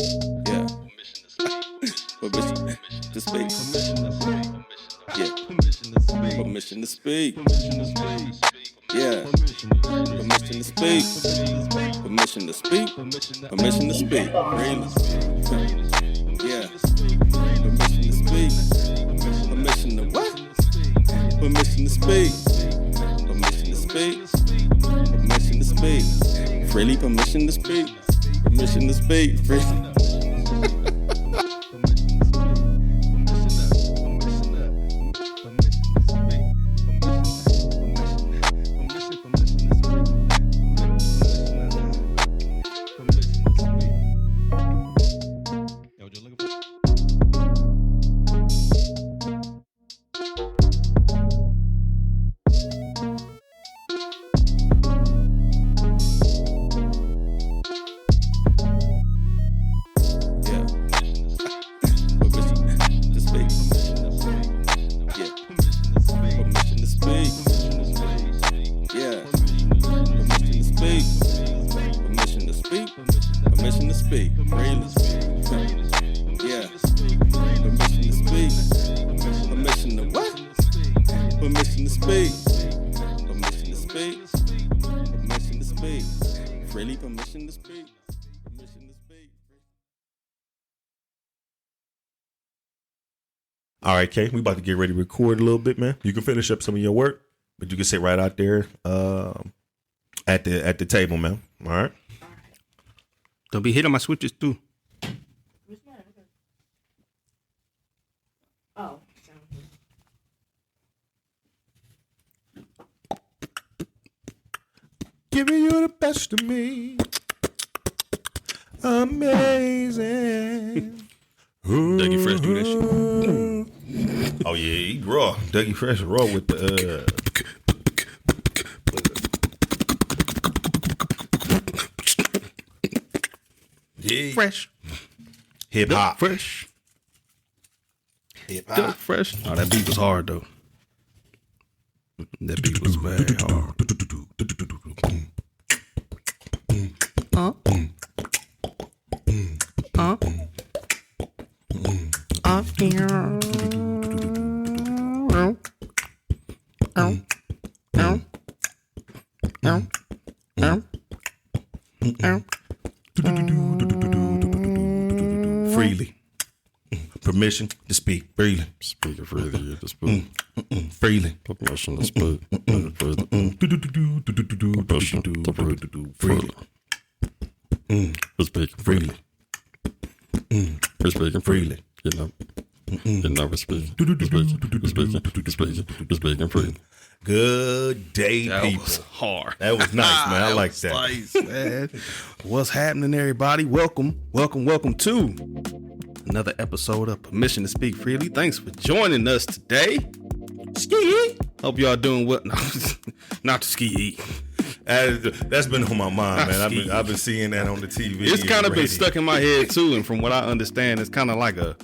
Yeah. Permission to speak. Yeah. Permission to speak. Yeah. Permission to speak. Permission to speak. Permission to speak. Really. Yeah. Permission to speak. Permission to what? Permission to speak. Permission to speak. Permission to speak. Freely permission to speak. Permission to speak. Freely. All right, Kay, we about to get ready to record a little bit, man. You can finish up some of your work, but you can sit right out there at the table, man. All right. Don't be hitting my switches too. Oh. Giving you the best of me. Amazing. Dougie Fresh do that shit. Oh yeah, he raw. Dougie Fresh raw with the yeah. Fresh. Hip hop. Fresh. Hip Doug hop. Fresh. Oh, that beat was hard though. That beat was very hard. Freely. Permission to speak freely. Speaking freely at this point. Freely. Permission to speak. Freely. Speaking freely. We're speaking freely. You know. We're speaking freely. Good day, That people. was hard. That was nice, man. I like was that. Nice, man. What's happening, everybody? Welcome to another episode of Permission to Speak Freely. Thanks for joining us today. Ski. Hope y'all doing well. No, not the ski. That's been on my mind, man. Ski. I've been seeing that on the TV. It's kind of already. been stuck in my head too, and from what I understand, it's kind of like a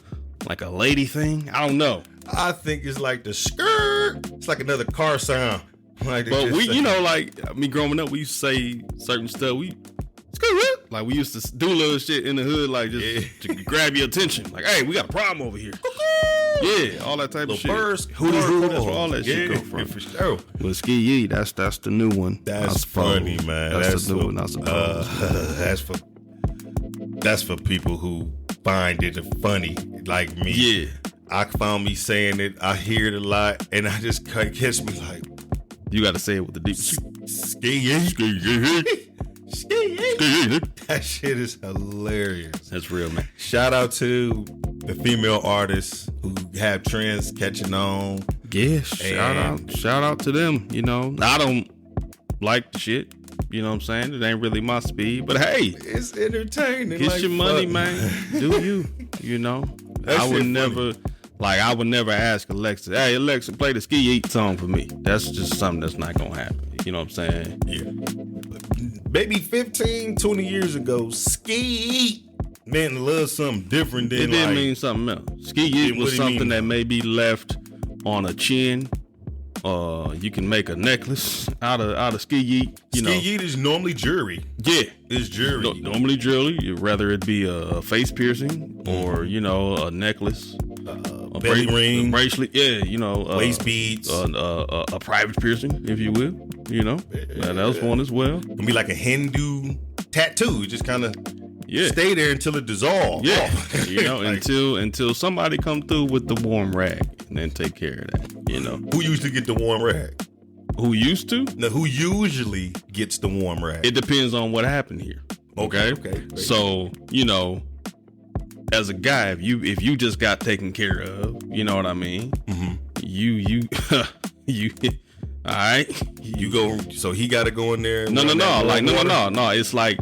lady thing. I don't know. I think it's like the skirt. It's like another car sound. Like But we, you know, like me growing up, we used to say certain stuff. Like we used to do little shit in the hood, like just to grab your attention. Like, hey, we got a problem over here. Yeah, all that type of shit. Birds, Hootie hoo, that's where all that shit come from. For sure. But ski yee, that's the new one. That's funny, man. That's the new one, I suppose. That's for people who find it funny, like me. Yeah. I found me saying it. I hear it a lot, and I just catch me like, You got to say it with the deep. ski. That shit is hilarious. That's real, man. Shout out to the female artists who have trends catching on. Yeah, shout out to them. You know, I don't like the shit. You know what I'm saying? It ain't really my speed, but hey, It's entertaining. get like, your money, fuck. man. Do you? You know, That I would shit never. funny. Like, I would never ask Alexa, hey, Alexa, play the Ski Eat song for me. That's just something that's not going to happen. You know what I'm saying? Yeah. Maybe 15, 20 years ago, ski meant a little something different than It didn't like, mean something else. Ski Eat What was do you mean? something that may be left on a chin you can make a necklace out of ski yeet. Ski yeet is normally jewelry. Yeah, it's jewelry. Normally jewelry, whether it be a face piercing or a necklace, a belly ring, a bracelet. Yeah, waist beads, a private piercing, if you will. That was one as well. It'll be like a Hindu tattoo. You just kind of stay there until it dissolves. Yeah, until somebody come through with the warm rag and then take care of that. Who usually get the warm rag? Who used to? No, who usually gets the warm rag? It depends on what happened here. Okay. Great. So as a guy, if you just got taken care of, you know what I mean. Mm-hmm. You all right. You go. So he got to go in there. No. It's like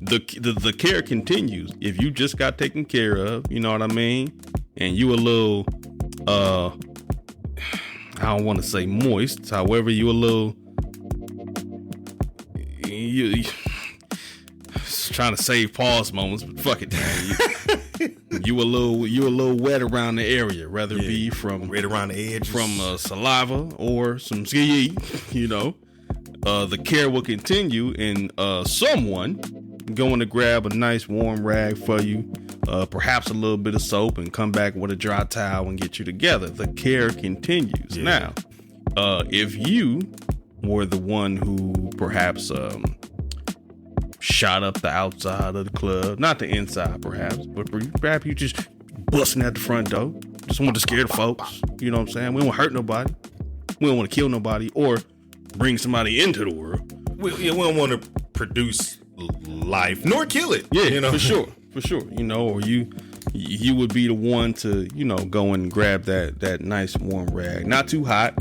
the care continues. If you just got taken care of, you know what I mean, and you a little I don't want to say moist. However, you a little you trying to save pause moments, but fuck it, man. You a little wet around the area, whether it be from right around the edge, from saliva or some ski. The care will continue, and someone going to grab a nice warm rag for you, perhaps a little bit of soap, and come back with a dry towel and get you together. The care continues. Now, if you were the one who perhaps shot up the outside of the club, not the inside perhaps, but perhaps you just busting at the front door, just want to scare the folks, you know what I'm saying? We don't want to hurt nobody, we don't want to kill nobody or bring somebody into the world. We don't want to produce life nor kill it. For sure. Or you would be the one to go and grab that nice warm rag, not too hot.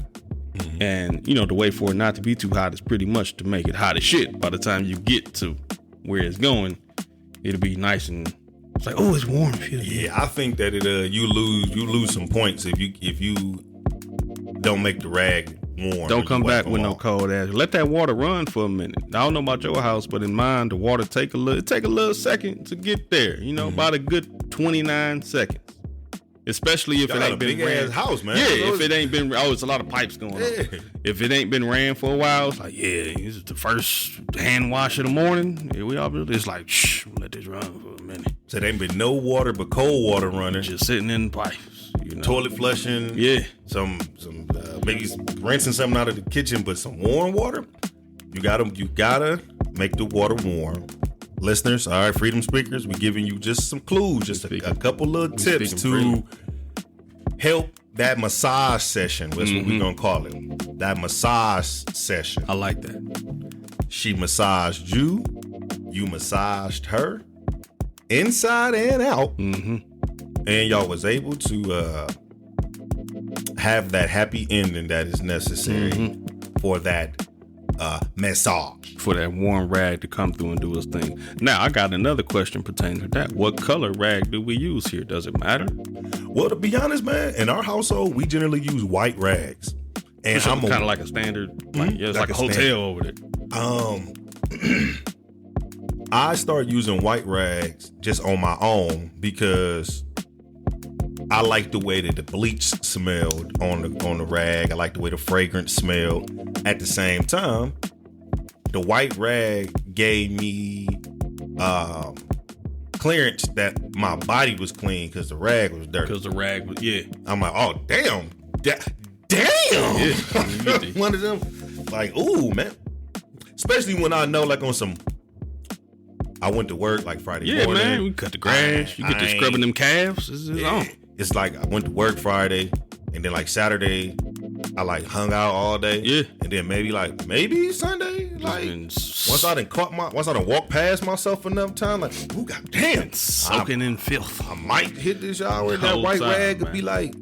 Mm-hmm. And the way for it not to be too hot is pretty much to make it hot as shit. By the time you get to where it's going, it'll be nice and it's like, oh, it's warm. I think that you lose some points if you don't make the rag warm. Don't come back with no cold ass. Let that water run for a minute. I don't know about your house, but in mine, the water take a little second to get there. About a good 29 seconds. Especially if it ain't been ran. Ass house, man. Yeah, if it ain't been, it's a lot of pipes going on. If it ain't been ran for a while, it's like, this is the first hand wash of the morning. Here we are. It's like, let this run for a minute. So there ain't been no water but cold water running. Just sitting in the pipes. Toilet flushing. Yeah. Some maybe rinsing something out of the kitchen, but some warm water. You gotta make the water warm. Listeners, all right, freedom speakers, we're giving you just some clues, just a couple little tips to help that massage session. That's what we're going to call it. That massage session. I like that. She massaged you. You massaged her. Inside and out. Mm-hmm. And y'all was able to have that happy ending that is necessary for that massage. For that warm rag to come through and do its thing. Now, I got another question pertaining to that. What color rag do we use here? Does it matter? Well, to be honest, man, in our household, we generally use white rags. And I'm kind of like a standard, it's like a hotel over there. I start using white rags just on my own because I like the way that the bleach smelled on the rag. I like the way the fragrance smelled. At the same time, the white rag gave me clearance that my body was clean because the rag was dirty. I'm like, oh, damn. Damn. Yeah. One of them, like, ooh, man. Especially when I know, like, on some, I went to work like Friday morning. Yeah, man, we cut the grass. You get to scrubbing them calves. It's on. It's like I went to work Friday, and then like Saturday, I like hung out all day. Yeah. And then maybe Sunday, like once I done walked past myself enough time, like, ooh, goddamn, soaking in filth. I might hit the shower. That white rag would be like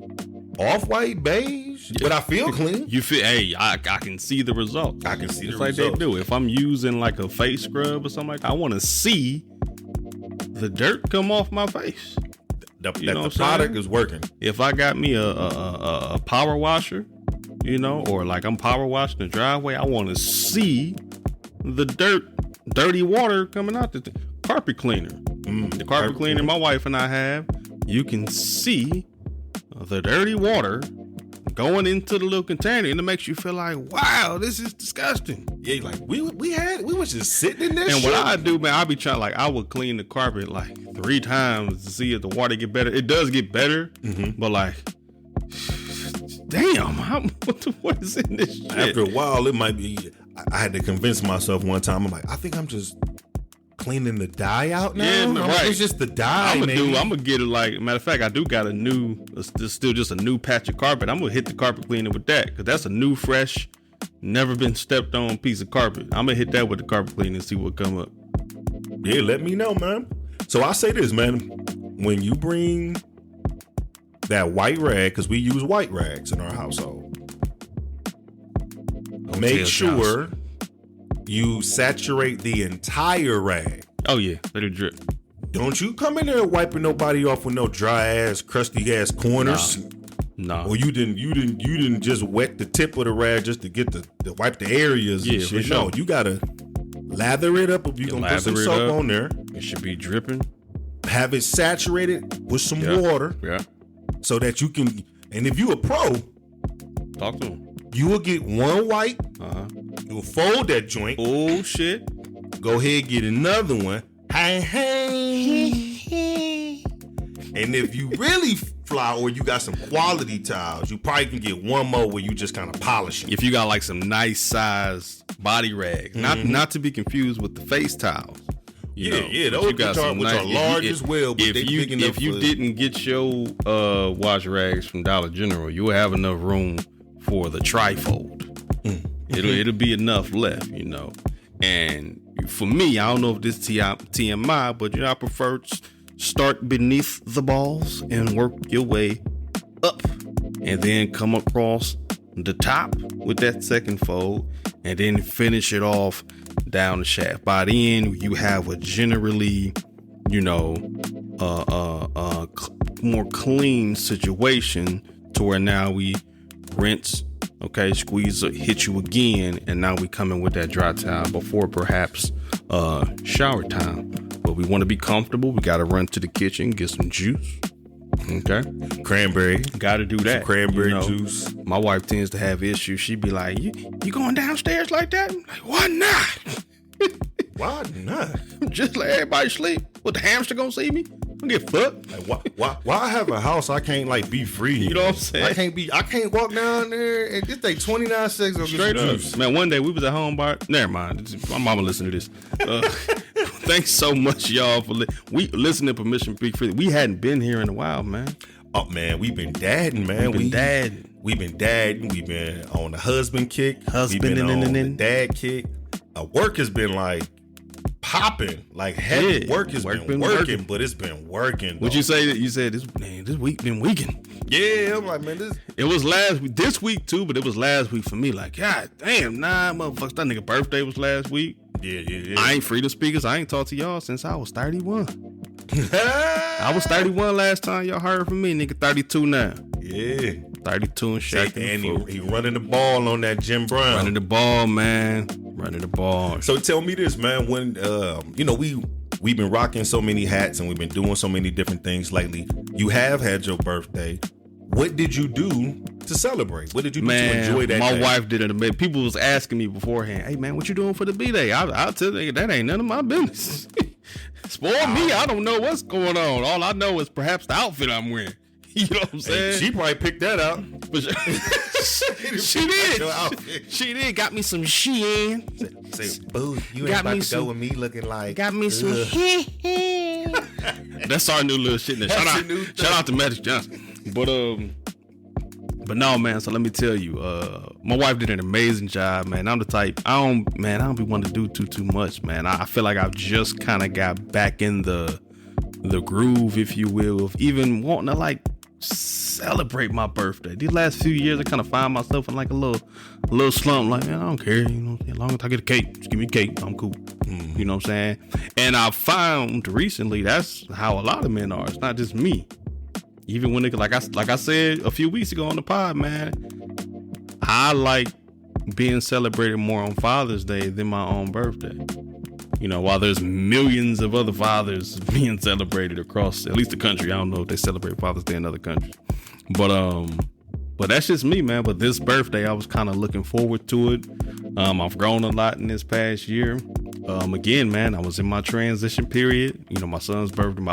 off-white beige, but I feel clean. You feel? Hey, I can see the results. I can see the results. Like they do. If I'm using like a face scrub or something like that, I want to see the dirt come off my face. The product is working. If I got me a power washer, or like I'm power washing the driveway, I want to see the dirty water coming out the carpet cleaner. The carpet cleaner my wife and I have, you can see the dirty water going into the little container, and it makes you feel like, wow, this is disgusting. Yeah, like we was just sitting in there. And what I do, man, I be trying, like, I would clean the carpet like 3 times to see if the water get better. It does get better, but like, damn, what is in this shit? After a while, it might be. I had to convince myself one time. I'm like, I think I'm just cleaning the dye out now. Yeah, Like, right. it's just the dye. I'm gonna get it, like, matter of fact, I do got a new, still just a new patch of carpet. I'm gonna hit the carpet cleaner with that, because that's a new, fresh, never been stepped on piece of carpet. I'm gonna hit that with the carpet cleaner and see what come up. Yeah, let me know, man. So I say this, man. When you bring that white rag, because we use white rags in our household, make sure you saturate the entire rag. Oh yeah, let it drip. Don't you come in there wiping nobody off with no dry ass, crusty ass corners. Nah. Or you didn't just wet the tip of the rag just to get to wipe the areas and shit. for sure. No, you gotta lather it up if you're gonna put some soap on there. It should be dripping. Have it saturated with some water. Yeah. So that you can, and if you a pro, Talk to him. you will get one wipe. You'll fold that joint. Oh shit. Go ahead, get another one. And if you really fly or you got some quality towels, you probably can get one more where you just kind of polish it. If you got like some nice size body rags, not to be confused with the face towels. Yeah, those which are large as well. But if you didn't get your wash rags from Dollar General, you will have enough room for the trifold. It'll be enough left, And for me, I don't know if this TMI, but I prefer start beneath the balls and work your way up, and then come across the top with that second fold, and then finish it off down the shaft. By the end, you have a generally, more clean situation to where now we rinse, squeeze, hit you again, and now we come in with that dry towel before perhaps shower time. But we want to be comfortable. We got to run to the kitchen, get some juice. Okay. Cranberry. Got to do that. Some cranberry juice. My wife tends to have issues. She'd be like, you going downstairs like that? I'm like, why not? Why not? Just let everybody sleep. What, the hamster gonna see me? I'm gonna get fucked. Like, why I have a house I can't be free? You know what I'm saying? I can't walk down there and just take 29 seconds of straight up. Juice. Man, one day we was at home bar. Never mind. My mama listened to this. Thanks so much, y'all, for we listening to Permission to Speak Freely. We hadn't been here in a while, man. Oh man, we've been dadding, man. We've been dadding. We've been on the husband kick. We've been on the dad kick. Work has been like popping, like heavy. Work has been working, but it's been working. Would you say that? You said this week been weaking? Yeah, I'm like, man, it was this week too, but it was last week for me. Like, God damn, motherfuckers, that nigga birthday was last week. Yeah. I ain't Freedom Speakers. I ain't talked to y'all since I was 31. I was 31 last time y'all heard from me, nigga. 32 now. Yeah. 32 and shaking. And he running the ball on that Jim Brown. Running the ball, man. Running the ball. So tell me this, man. When we've been rocking so many hats and we've been doing so many different things lately. You have had your birthday. What did you do to celebrate? What did you do to enjoy that my day? wife did it. People was asking me beforehand, hey, man, what you doing for the B-Day? I'll tell you, that ain't none of my business. Spoil me. I don't know what's going on. All I know is perhaps the outfit I'm wearing. You know what I'm saying? Hey, she probably picked that out. She did. She did. Got me some Shein. Say, boo, you ain't about to go with me looking like. Got me some. That's our new little shit. Shout out to Magic Johnson. But no, man. So let me tell you, my wife did an amazing job, man. I'm the type. I don't be wanting to do too much, man. I feel like I've just kind of got back in the groove, if you will, of even wanting to like celebrate my birthday. These last few years, I kind of find myself in like a little slump. Like, man, I don't care. As long as I get a cake, just give me a cake, I'm cool. You know what I'm saying? And I found recently that's how a lot of men are. It's not just me. Even when like I said a few weeks ago on the pod, man, I like being celebrated more on Father's Day than my own birthday. While there's millions of other fathers being celebrated across at least the country. I don't know if they celebrate Father's Day in other countries. But but that's just me, man. But this birthday, I was kind of looking forward to it. I've grown a lot in this past year. Again, man, I was in my transition period. You know, my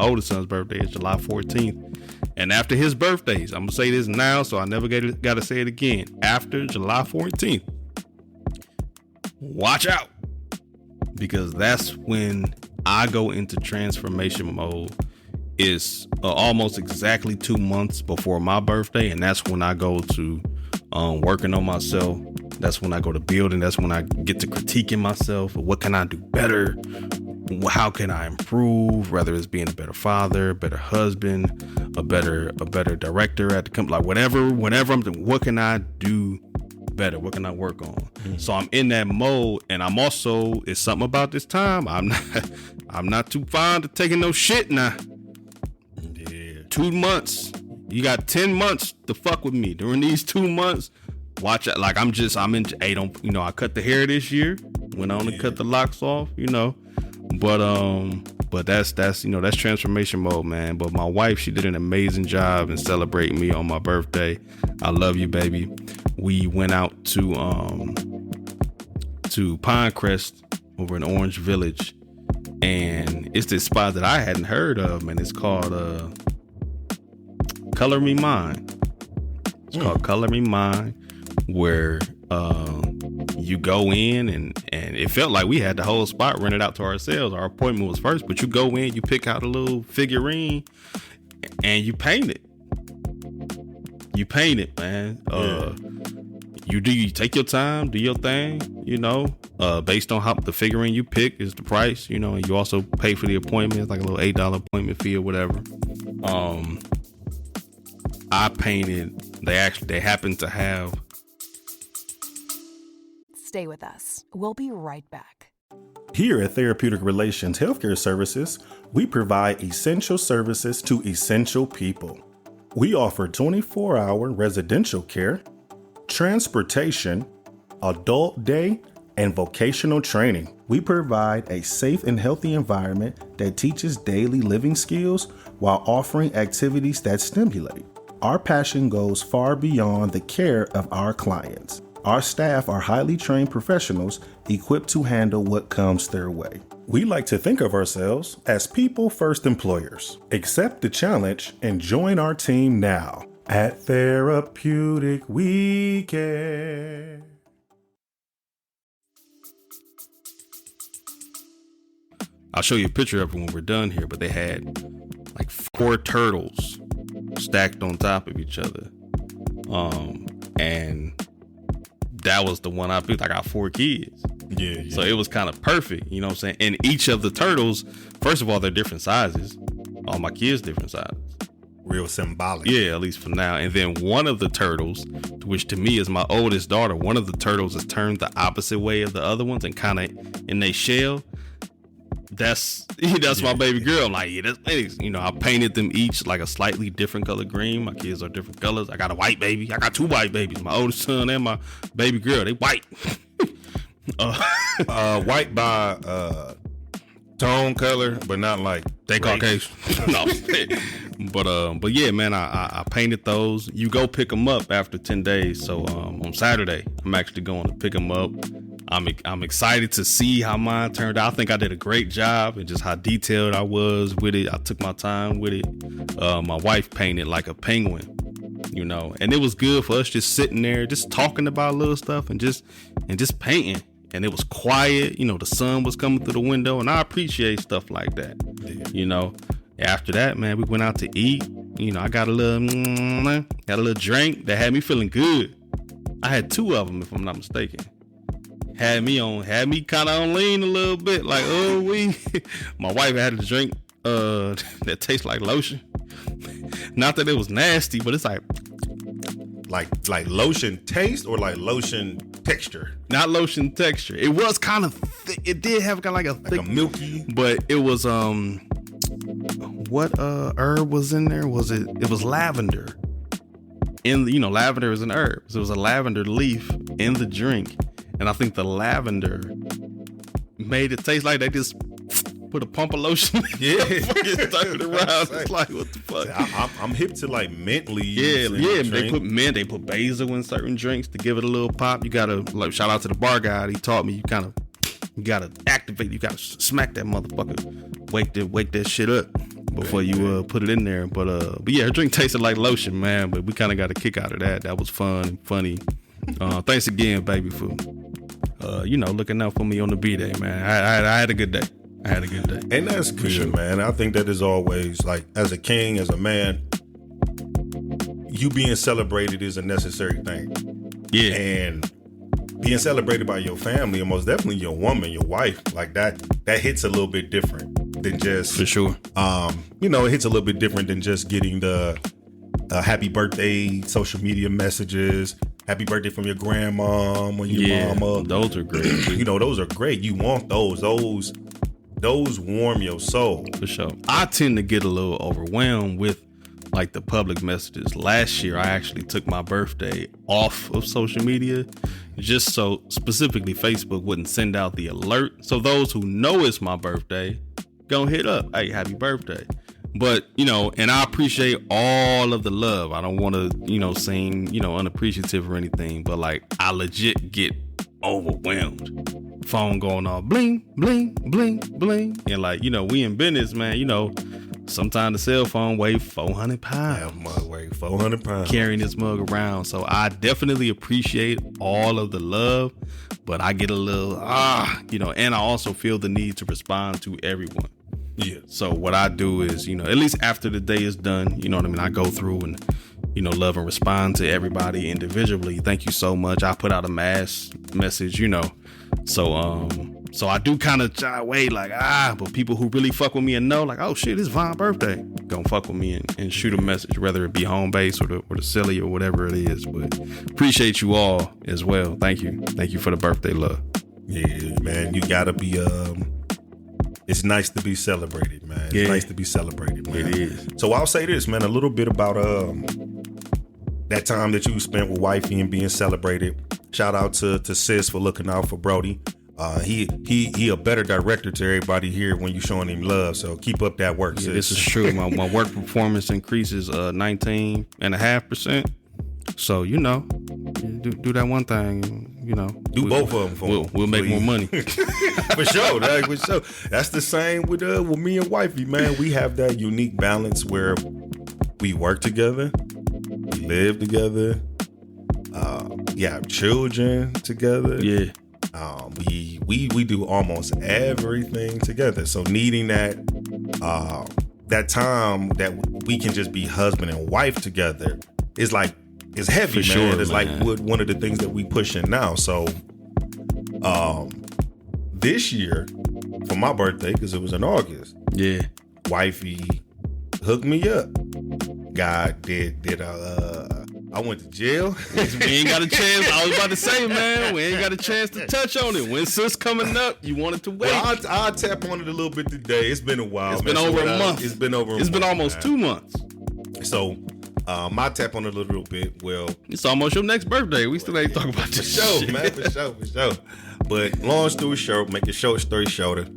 oldest son's birthday is July 14th. And after his birthdays, I'm going to say this now, so I never got to say it again. After July 14th, watch out. Because that's when I go into transformation mode. It's almost exactly 2 months before my birthday. And that's when I go to working on myself. That's when I go to building. That's when I get to critiquing myself. What can I do better? How can I improve? Whether it's being a better father, a better husband, a better director at the company, like whatever I'm doing, what can I do better? What can I work on? Mm-hmm. So I'm in that mode, and I'm also, it's something about this time. I'm not too fond of taking no shit now. Yeah. 2 months. You got 10 months to fuck with me. During these 2 months, watch it. Like I'm in, hey, don't, you know, I cut the hair this year. Went on to cut the locks off, you know. But that's you know, that's transformation mode, man. But my wife, she did an amazing job in celebrating me on my birthday. I love you, baby. We went out to Pinecrest over in Orange Village, and it's this spot that I hadn't heard of, man. It's called Color Me Mine. It's called Color Me Mine, where you go in and it felt like we had the whole spot rented out to ourselves. Our appointment was first, but you go in, you pick out a little figurine and you paint it. You paint it, man. You take your time, do your thing, you know, based on how the figurine you pick is the price, you know, and you also pay for the appointment. It's like a little $8 appointment fee or whatever. I painted, they happen to have. Stay with us. We'll be right back. Here at Therapeutic Relations Healthcare Services, we provide essential services to essential people. We offer 24-hour residential care, transportation, adult day, and vocational training. We provide a safe and healthy environment that teaches daily living skills while offering activities that stimulate. Our passion goes far beyond the care of our clients. Our staff are highly trained professionals equipped to handle what comes their way. We like to think of ourselves as people-first employers. Accept the challenge and join our team now at Therapeutic Weekend. I'll show you a picture of it when we're done here, but they had like 4 turtles stacked on top of each other. And that was the one I picked. I got 4 kids. Yeah. So it was kind of perfect, you know what I'm saying? And each of the turtles, first of all, they're different sizes. All my kids different sizes. Real symbolic. Yeah, at least for now. And then one of the turtles, which to me is my oldest daughter, one of the turtles is turned the opposite way of the other ones and kind of in their shell. That's my baby girl. Like, yeah, that's, you know, I painted them each like a slightly different color green. My kids are different colors. I got a white baby. I got 2 white babies. My oldest son and my baby girl, they white. White by tone color, but not like they Caucasian. No, but yeah, man, I painted those. You go pick them up after 10 days. So on Saturday, I'm actually going to pick them up. I'm excited to see how mine turned out. I think I did a great job and just how detailed I was with it. I took my time with it. My wife painted like a penguin, you know, and it was good for us just sitting there, just talking about little stuff and just painting. And it was quiet, you know, the sun was coming through the window, and I appreciate stuff like that. Yeah. You know, after that, man, we went out to eat. You know, I got a little drink that had me feeling good. I had 2 of them, if I'm not mistaken. Had me kind of on lean a little bit, like, oh, my wife had a drink that tastes like lotion. Not that it was nasty, but it's like lotion taste or like lotion texture. Not lotion texture. It was kind of thick. It did have kind of like a thick, like a milky, but it was what herb was in there? It was lavender. Lavender is an herb. So it was a lavender leaf in the drink. And I think the lavender made it taste like they just put a pump of lotion. Yeah. Turn it around. It's like, what the fuck? I'm hip to like mint leaves. Yeah. They put basil in certain drinks to give it a little pop. You gotta like shout out to the bar guy. He taught me you gotta activate. You gotta smack that motherfucker. Wake that shit up before you put it in there. But yeah, her drink tasted like lotion, man. But we kind of got a kick out of that. That was fun and funny. Thanks again, baby, for looking out for me on the B-Day, man. I had a good day. And that's good, sure. Man. I think that is always, like, as a king, as a man, you being celebrated is a necessary thing. Yeah. And being celebrated by your family, and most definitely your woman, your wife, like that hits a little bit different than just... For sure. It hits a little bit different than just getting the happy birthday social media messages, happy birthday from your grandmom or your mama. Those are great. Those are great. You want those. Those warm your soul. For sure. I tend to get a little overwhelmed with like the public messages. Last year, I actually took my birthday off of social media just so specifically Facebook wouldn't send out the alert. So those who know it's my birthday, go hit up. Hey, happy birthday. But, and I appreciate all of the love. I don't want to, seem, unappreciative or anything. But like, I legit get overwhelmed. Phone going off, bling, bling, bling, bling. And like, we in business, man. Sometimes the cell phone weigh 400 pounds. That mug weigh 400 pounds. Carrying this mug around. So I definitely appreciate all of the love. But I get a little, and I also feel the need to respond to everyone. Yeah. So what I do is, at least after the day is done, you know what I mean? I go through and, love and respond to everybody individually. Thank you so much. I put out a mass message, So I do kind of shy away like, but people who really fuck with me and know like, oh shit, it's Von's birthday, gonna fuck with me and shoot a message, whether it be home base or the silly or whatever it is. But appreciate you all as well. Thank you for the birthday love. Yeah, man, you gotta be, it's nice to be celebrated, man. It's nice to be celebrated, man. It is. So I'll say this, man, a little bit about that time that you spent with wifey and being celebrated. Shout out to Sis for looking out for Brody. He a better director to everybody here when you showing him love. So keep up that work, sis. This is true. My work performance increases 19.5%. So do that one thing. Do both of them for him. We'll make more money. For sure. That's the same with me and wifey, man. We have that unique balance where we work together, we live together, have children together. Yeah. We do almost everything together. So needing that time that we can just be husband and wife together is like, it's heavy, For man. sure, it's man. like one of the things that we pushing now. So this year for my birthday, because it was in August, wifey hooked me up. God did I went to jail. We ain't got a chance. I was about to say, man, we ain't got a chance to touch on it. When sis coming up, you wanted to wait. Well, I'll tap on it a little bit today. It's been a while. It's been over a month. It's been over a month. It's been almost 2 months. So my tap on it a little bit. Well, it's almost your next birthday. We still ain't talking about this show, shit. man. For sure. But long story short, make a short story shorter.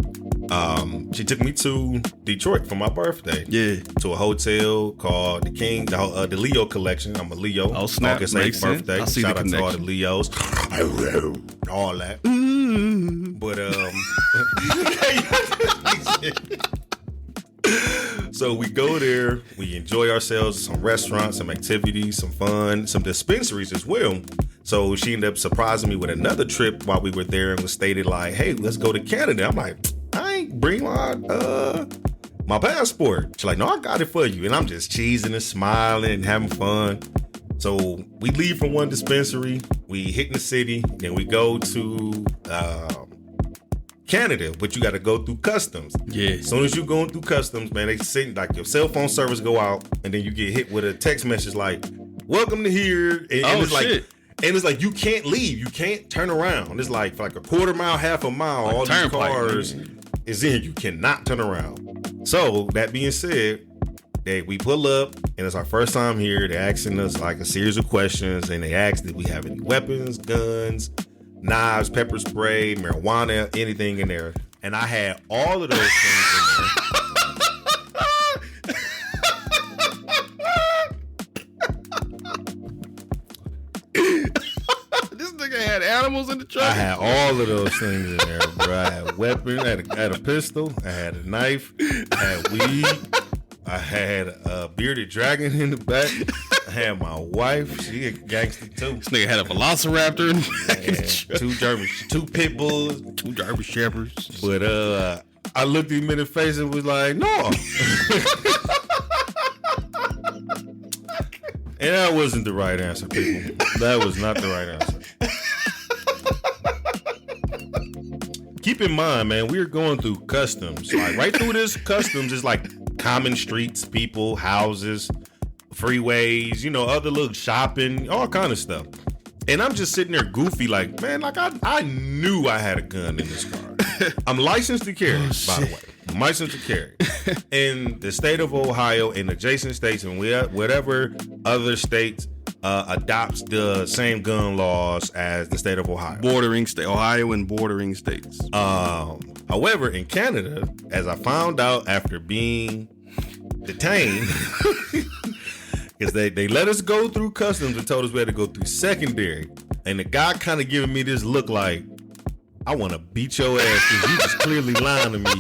She took me to Detroit for my birthday. Yeah. To a hotel called the King, the Leo Collection. I'm a Leo. Oh, snap. August 8th Makes birthday. sense. I see Shout the out to all the connection. Leos. All that. But so we go there, we enjoy ourselves, some restaurants, some activities, some fun, some dispensaries as well. So she ended up surprising me with another trip while we were there and was stated like, hey, let's go to Canada. I'm like, I ain't bring my passport. She's like, no, I got it for you. And I'm just cheesing and smiling and having fun. So we leave from one dispensary, we hit the city, then we go to Canada, but you got to go through customs. Yeah. As soon as you're going through customs, man, they send like your cell phone service go out, and then you get hit with a text message like, welcome to here. And it's shit. And it's like, you can't leave. You can't turn around. It's like for like a quarter mile, half a mile, Like all these turnpike, cars is in. You cannot turn around. So that being said, we pull up and it's our first time here. They're asking us like a series of questions, and they asked if we have any weapons, guns, knives, pepper spray, marijuana, anything in there. And I had all of those things animals in the truck? I had all of those things in there, bro. I had a weapon, I had a pistol, I had a knife, I had weed, I had a bearded dragon in the back. I had my wife. She a gangster too. This nigga had a velociraptor in the back of the truck. two pit bulls, 2 German shepherds. but I looked him in the face and was like, no. And that wasn't the right answer, people. That was not the right answer. Keep in mind, man, we're going through customs. Like right through this customs is like common streets, people, houses, freeways, you know, other little shopping, all kind of stuff. And I'm just sitting there goofy like, man, like I knew I had a gun in this car. I'm licensed to carry, by the way. I'm licensed to carry. In the state of Ohio and adjacent states and whatever other states adopts the same gun laws as the state of Ohio. Ohio and bordering states. However, in Canada, as I found out after being detained, because they let us go through customs and told us we had to go through secondary. And the guy kind of giving me this look like, I want to beat your ass because you just clearly lying to me,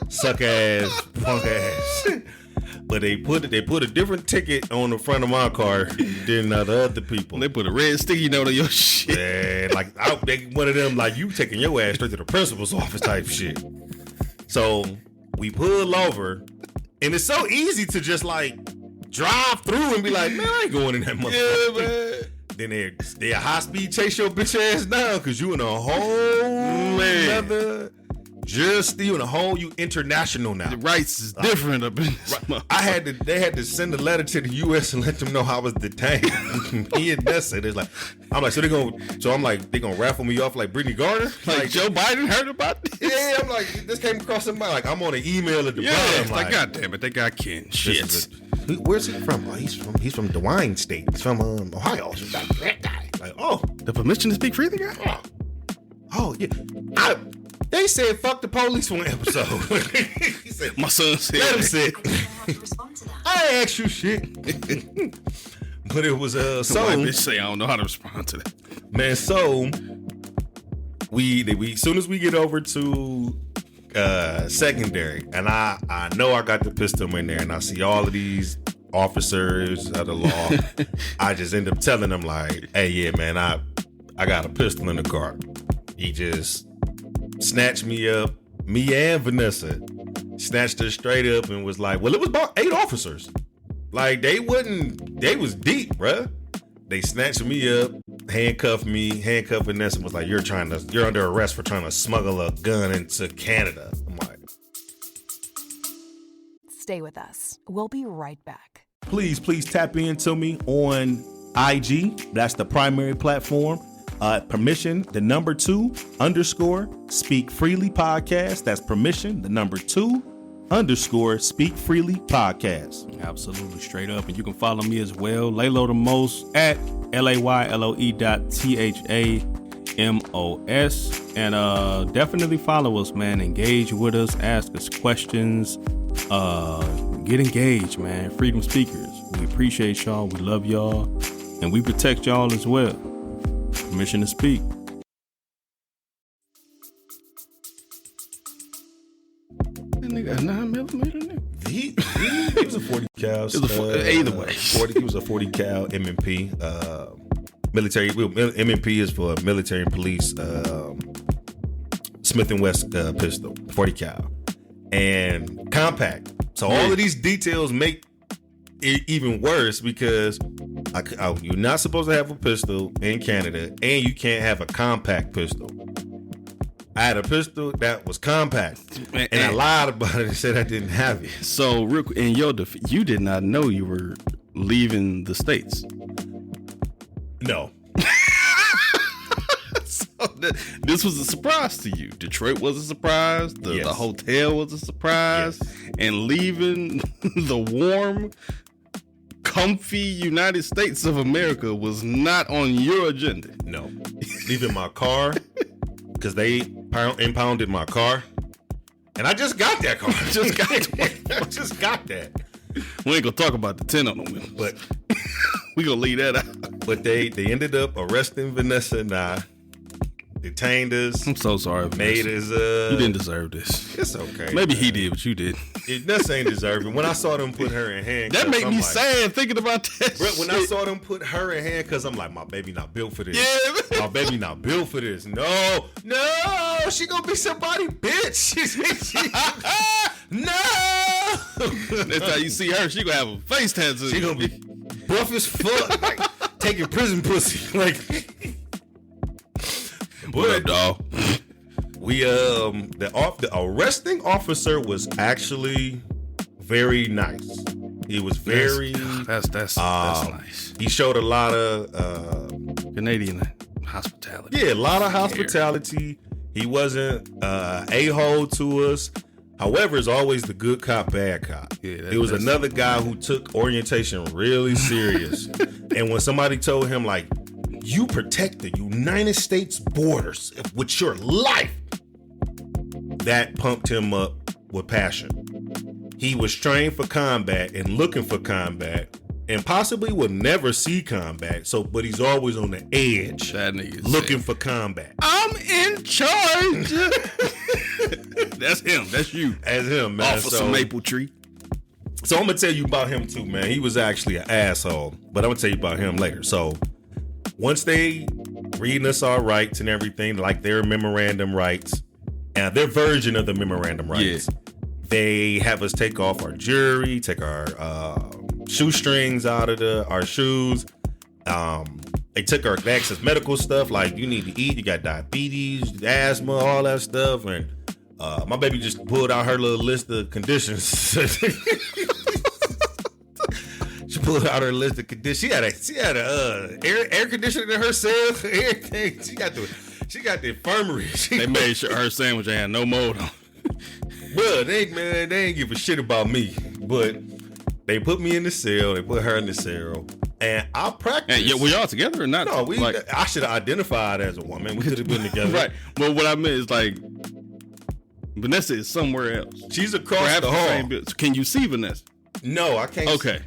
suck ass, punk ass. But they put a different ticket on the front of my car than the other people. They put a red sticky note on your shit. Yeah, like they one of them like you taking your ass straight to the principal's office type shit. So we pull over, and it's so easy to just like drive through and be like, man, I ain't going in that motherfucker. Yeah, man. Then they a high speed chase your bitch ass down because you in a whole other. Just you in a whole you international now. The rights is different up in this They had to send a letter to the U.S. and let them know I was detained. He and Nessa, it's like, I'm like, I'm like, they gonna raffle me off like Brittany Garner? Like Joe Biden heard about this? Yeah, I'm like, this came across somebody. Like, I'm on an email at the bottom. It's like, God damn it, they got Ken. Shit. Where's he from? Oh, he's from the wine state. He's from Ohio. That guy. Like, oh, the permission to speak freely guy? Oh yeah. They said fuck the police for one episode. He said, my son said, let him sit. I ain't asked you shit. But it was so. Bitch say I don't know how to respond to that. Man, so we soon as we get over to secondary, and I know I got the pistol in there, and I see all of these officers of the law. I just end up telling them like, hey, yeah, man, I got a pistol in the car. He just snatched me up, me and Vanessa snatched her straight up and was like, well, it was about 8 officers. Like they was deep, bruh. They snatched me up, handcuffed Vanessa, was like, you're under arrest for trying to smuggle a gun into Canada. I'm like, Stay with us. We'll be right back. Please tap into me on IG. That's the primary platform. Permission, the number 2_ Speak Freely Podcast. That's permission, the number 2_ Speak Freely Podcast. Absolutely, straight up. And you can follow me as well, Laylo the Most at LAYLOE.THAMOS. And definitely follow us, man. Engage with us, ask us questions. Get engaged, man. Freedom Speakers. We appreciate y'all. We love y'all. And we protect y'all as well. Permission to speak. That nigga a 9mm. He was a 40 cal. Either way. 40. He was a 40 cal M&P. Military. M&P is for military and police. Smith & Wesson pistol, 40 cal, and compact. So all of these details make it even worse because you're not supposed to have a pistol in Canada, and you can't have a compact pistol. I had a pistol that was compact, and I lied about it and said I didn't have it. So, in your defense, you did not know you were leaving the States. No. So this was a surprise to you. Detroit was a surprise. The hotel was a surprise. Yes. And leaving the warm, comfy United States of America was not on your agenda. No. Leaving my car because they impounded my car. And I just got that car. I just got that. We ain't gonna talk about the 10 on them, but we gonna leave that out. But they ended up arresting Vanessa and I. detained us. I'm so sorry. Made us. You didn't deserve this. It's okay. Maybe man. he did, but you did. This ain't deserving. When I saw them put her in handcuffs, That made me like, sad thinking about that. Bro, when shit. I saw them put her in handcuffs, I'm like, my baby not built for this. Yeah, My baby not built for this. No, she gonna be somebody, bitch. No. Next time you see her, she gonna have a face tattoo. She gonna be buff as fuck, like taking prison pussy. Like, What up, dog? we the arresting officer was actually very nice. He was very That's nice. He showed a lot of Canadian hospitality. yeah, a lot of hospitality. He wasn't a-hole to us. However, it's always the good cop, bad cop. Yeah, there was another guy who took orientation really serious. And when somebody told him, like, you protect the United States borders with your life, that pumped him up with passion. He was trained for combat and looking for combat and possibly will never see combat. But he's always on the edge, That nigga looking said, for combat. I'm in charge. That's him. That's you. As him, man. Officer Maple Tree. So I'm gonna tell you about him too, man. He was actually an asshole, but I'm gonna tell you about him later. So once they reading us our rights and everything, like their memorandum rights, and their version of the memorandum rights, they have us take off our jewelry, take our shoestrings out of our shoes. They took our access medical stuff, like you need to eat, you got diabetes, asthma, all that stuff, and my baby just pulled out her little list of conditions. She pulled out her list of conditions. She had a air conditioner in her cell. Everything. She got the infirmary. They made sure her sandwich had no mold on. Well, they ain't give a shit about me. But they put me in the cell. They put her in the cell, and I practiced. And were y'all together or not? No, like, I should have identified as a woman. We could have been together. right. Well, what I meant is like Vanessa is somewhere else. She's across Perhaps the hall. same Can you see Vanessa? No, I can't. Okay.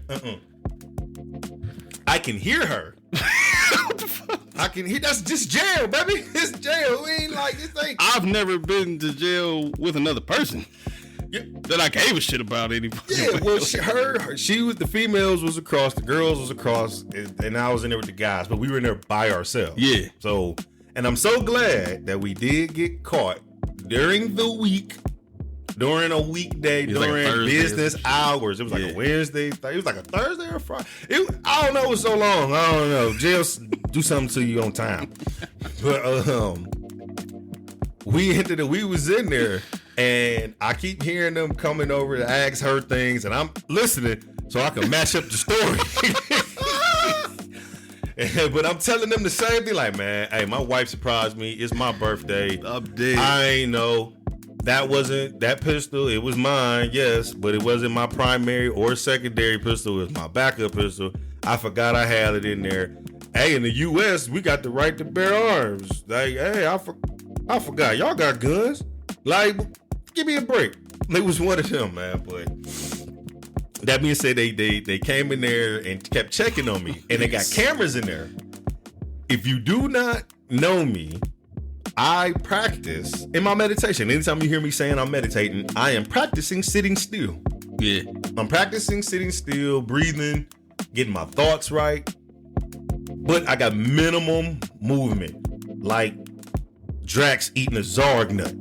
I can hear her. What the fuck? I can hear. That's just jail, baby. It's jail. We ain't like this ain't. I've never been to jail with another person that I gave a shit about anybody. Yeah, well, she was the females was across, the girls was across, and I was in there with the guys, but we were in there by ourselves. Yeah. So, and I'm so glad that we did get caught during the week, during a weekday, It was like a during Thursday business hours. It was like a Wednesday. It was like a Thursday or Friday. I don't know. It was so long. I don't know. Jail do something to you on time. But we was in there, and I keep hearing them coming over to ask her things, and I'm listening so I can match up the story. But I'm telling them the same thing, like, man, hey, my wife surprised me. It's my birthday. I'm dead. I ain't know. That wasn't that pistol. It was mine, yes, but it wasn't my primary or secondary pistol. It was my backup pistol. I forgot I had it in there. Hey, in the U.S., we got the right to bear arms. Like, hey, I forgot. Y'all got guns. Like, give me a break. It was one of them, man. But that being said, they came in there and kept checking on me, and they got cameras in there. If you do not know me, I practice in my meditation. Anytime you hear me saying I'm meditating, I am practicing sitting still. Yeah. I'm practicing sitting still, breathing, getting my thoughts right. But I got minimum movement, like Drax eating a Zarg nut.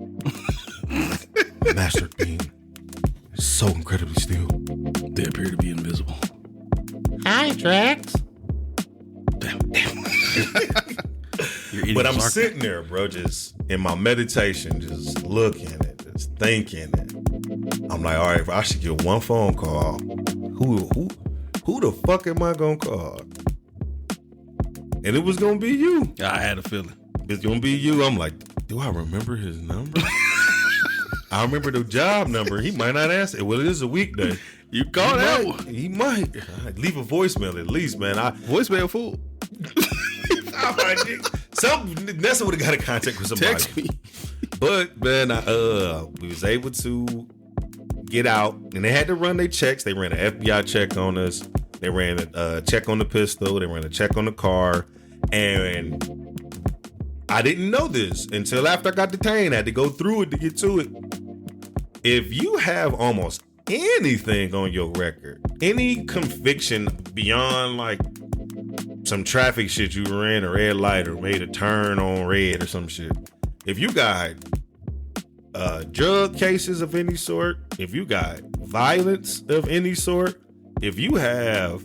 Master being so incredibly still. They appear to be invisible. Hi, Drax. Damn. But I'm sitting there, bro, just in my meditation, just looking and just thinking. And I'm like, all right, I should get one phone call. Who the fuck am I gonna call? And it was gonna be you. I had a feeling. It's gonna be you. I'm like, do I remember his number? I remember the job number. He might not answer. Well, it is a weekday. You called out. He might. Leave a voicemail at least, man. Voicemail full. Nessa would have got in contact with somebody. Text me. But man, we was able to get out, and they had to run their checks. They ran an FBI check on us. They ran a check on the pistol. They ran a check on the car, and I didn't know this until after I got detained. I had to go through it to get to it. If you have almost anything on your record, any conviction beyond like some traffic shit, you ran a red light or made a turn on red or some shit. If you got drug cases of any sort, if you got violence of any sort, if you have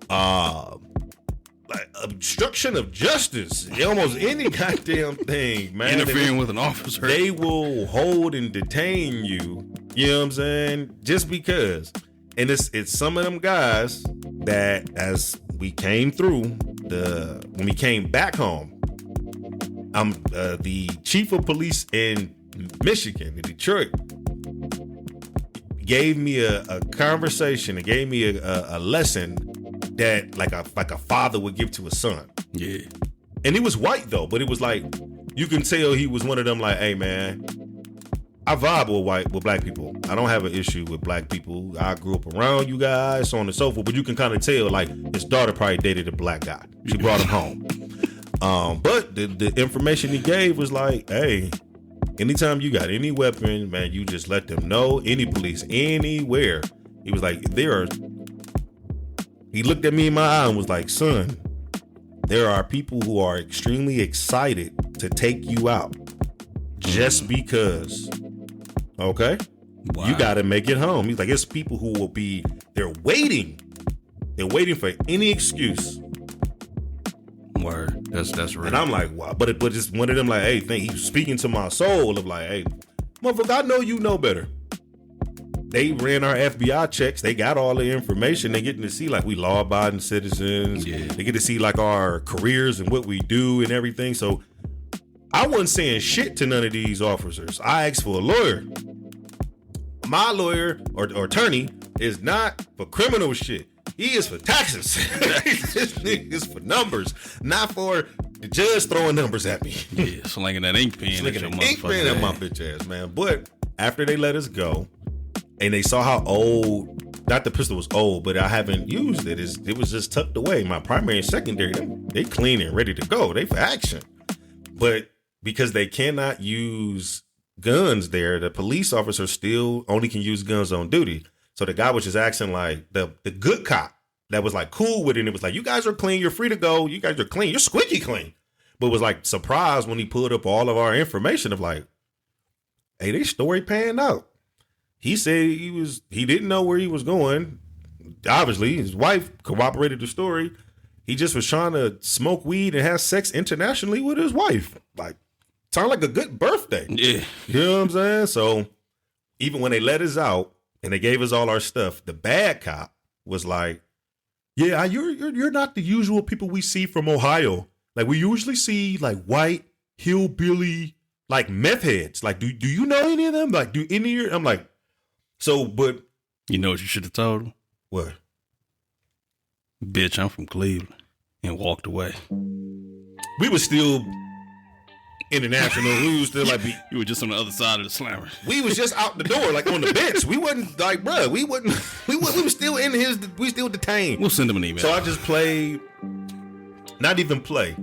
like obstruction of justice, almost any goddamn thing, man. Interfering with an officer. They will hold and detain you, you know what I'm saying? Just because. And it's some of them guys that as we came through, when we came back home, the chief of police in Michigan, in Detroit, gave me a conversation and gave me a lesson that like a father would give to a son. Yeah. And he was white though, but it was like, you can tell he was one of them like, hey man, I vibe with black people. I don't have an issue with black people. I grew up around you guys, so on and so forth, but you can kind of tell like his daughter probably dated a black guy. She brought him home. But the information he gave was like, hey, anytime you got any weapon, man, you just let them know. Any police, anywhere. He was like, he looked at me in my eye and was like, son, there are people who are extremely excited to take you out just because. Okay? Wow. You got to make it home. He's like, it's people who will be, they're waiting for any excuse. Word. That's real. And I'm like, wow. But it's one of them like, hey, he's speaking to my soul of like, hey, motherfucker, I know you know better. They ran our FBI checks. They got all the information. They getting to see like we law-abiding citizens. Yeah. They get to see like our careers and what we do and everything. So I wasn't saying shit to none of these officers. I asked for a lawyer. My lawyer or attorney is not for criminal shit. He is for taxes. This nigga is for numbers, not for the judge throwing numbers at me. Yeah, slinging that ink pen. Slinging that ink pen at my bitch ass, man. But after they let us go, and they saw how old, not the pistol was old, but I haven't used it. It was just tucked away. My primary and secondary, they clean and ready to go. They for action. But because they cannot use guns there, the police officer still only can use guns on duty. So the guy was just acting like the good cop that was like cool with it. And it was like, you guys are clean. You're free to go. You guys are clean. You're squeaky clean. But was like surprised when he pulled up all of our information of like, hey, this story panned out. He said he didn't know where he was going. Obviously, his wife corroborated the story. He just was trying to smoke weed and have sex internationally with his wife. Like, sound like a good birthday. Yeah. You know what I'm saying? So even when they let us out and they gave us all our stuff, the bad cop was like, yeah, you're not the usual people we see from Ohio. Like, we usually see like white hillbilly, like meth heads. Like, do you know any of them? Like, do any of your, I'm like, so, but. You know what you should have told him? What? Bitch, I'm from Cleveland. And walked away. We were still international. We was still like, you were just on the other side of the slammer. We was just out the door, like on the bench. We wasn't like, bro, we were still in we still detained. We'll send him an email. So I just played, not even play.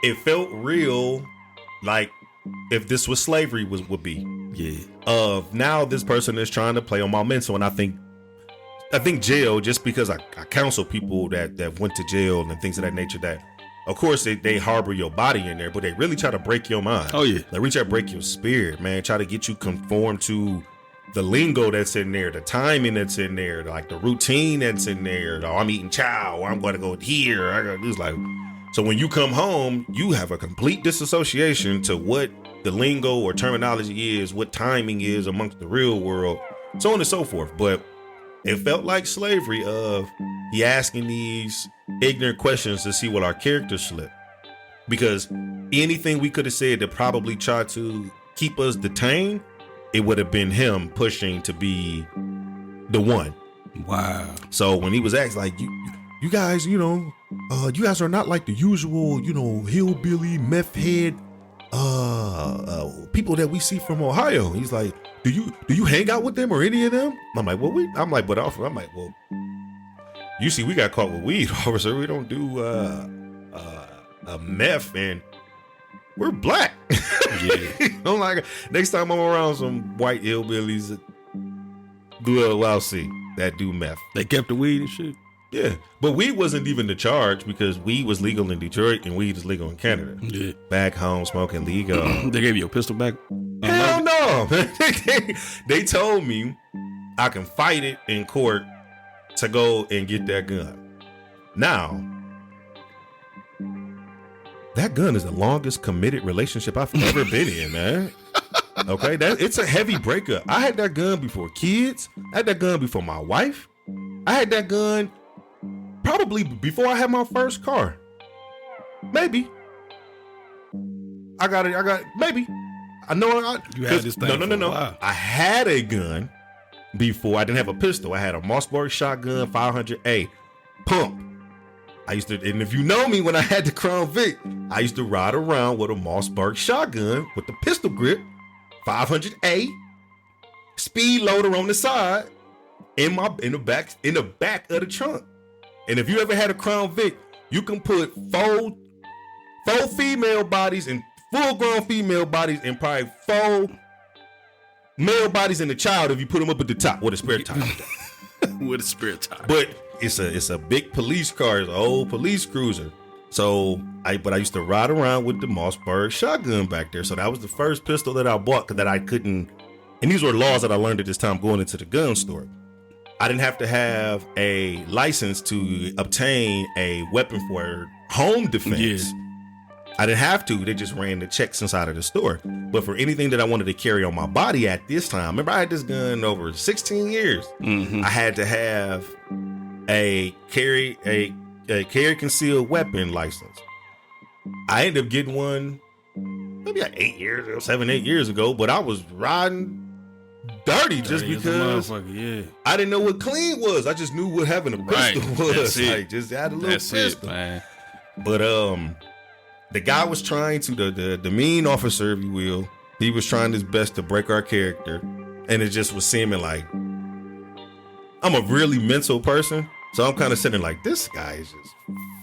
It felt real, like if this was slavery would be. Yeah. Of now this person is trying to play on my mental, and I think jail, just because I counsel people that went to jail and things of that nature, that of course they harbor your body in there, but they really try to break your mind. Oh yeah. They really try to break your spirit, man. Try to get you conformed to the lingo that's in there, the timing that's in there, like the routine that's in there. Oh, I'm eating chow, or I'm going to go here. I got this, like. So when you come home, you have a complete disassociation to what the lingo or terminology is, what timing is amongst the real world, so on and so forth. But it felt like slavery of he asking these ignorant questions to see what our characters slip. Because anything we could have said that probably tried to keep us detained, it would have been him pushing to be the one. Wow. So when he was asked, like, you guys, you guys are not like the usual, hillbilly, meth head, people that we see from Ohio. He's like, do you hang out with them or any of them? I'm like, well, you see, we got caught with weed, officer. We don't do meth, and we're black. Yeah. I'm like, next time I'm around some white hillbillies, I'll see that do meth. They kept the weed and shit. Yeah, but weed wasn't even the charge because weed was legal in Detroit and weed is legal in Canada. Yeah. Back home, smoking legal. They gave you a pistol back? Hell no. They told me I can fight it in court to go and get that gun. Now, that gun is the longest committed relationship I've ever been in, man. Okay, it's a heavy breakup. I had that gun before kids. I had that gun before my wife. I had that gun probably before I had my first car. Maybe. I got maybe. I know you had this thing. No. I had a gun before. I didn't have a pistol. I had a Mossberg shotgun 500A pump. I used to, and if you know me, when I had the Crown Vic, I used to ride around with a Mossberg shotgun with the pistol grip, 500A, speed loader on the side, in the back of the trunk. And if you ever had a Crown Vic, you can put four female bodies and full-grown female bodies and probably 4 male bodies and a child if you put them up at the top with a spare tire. With a spare tire. But it's a big police car. It's an old police cruiser. So I used to ride around with the Mossberg shotgun back there. So that was the first pistol that I bought that I couldn't. And these were laws that I learned at this time going into the gun store. I didn't have to have a license to obtain a weapon for home defense. Yeah. I didn't have to. They just ran the checks inside of the store. But for anything that I wanted to carry on my body at this time, remember I had this gun over 16 years. Mm-hmm. I had to have a carry concealed weapon license. I ended up getting one maybe like 8 years ago, but I was riding dirty just because I didn't know what clean was. I just knew what having a pistol was. That's it. Like, just had a little That's pistol. it, man. But the guy was trying to the mean officer, if you will. He was trying his best to break our character, and it just was seeming like I'm a really mental person, so I'm kind of sitting like, this guy is just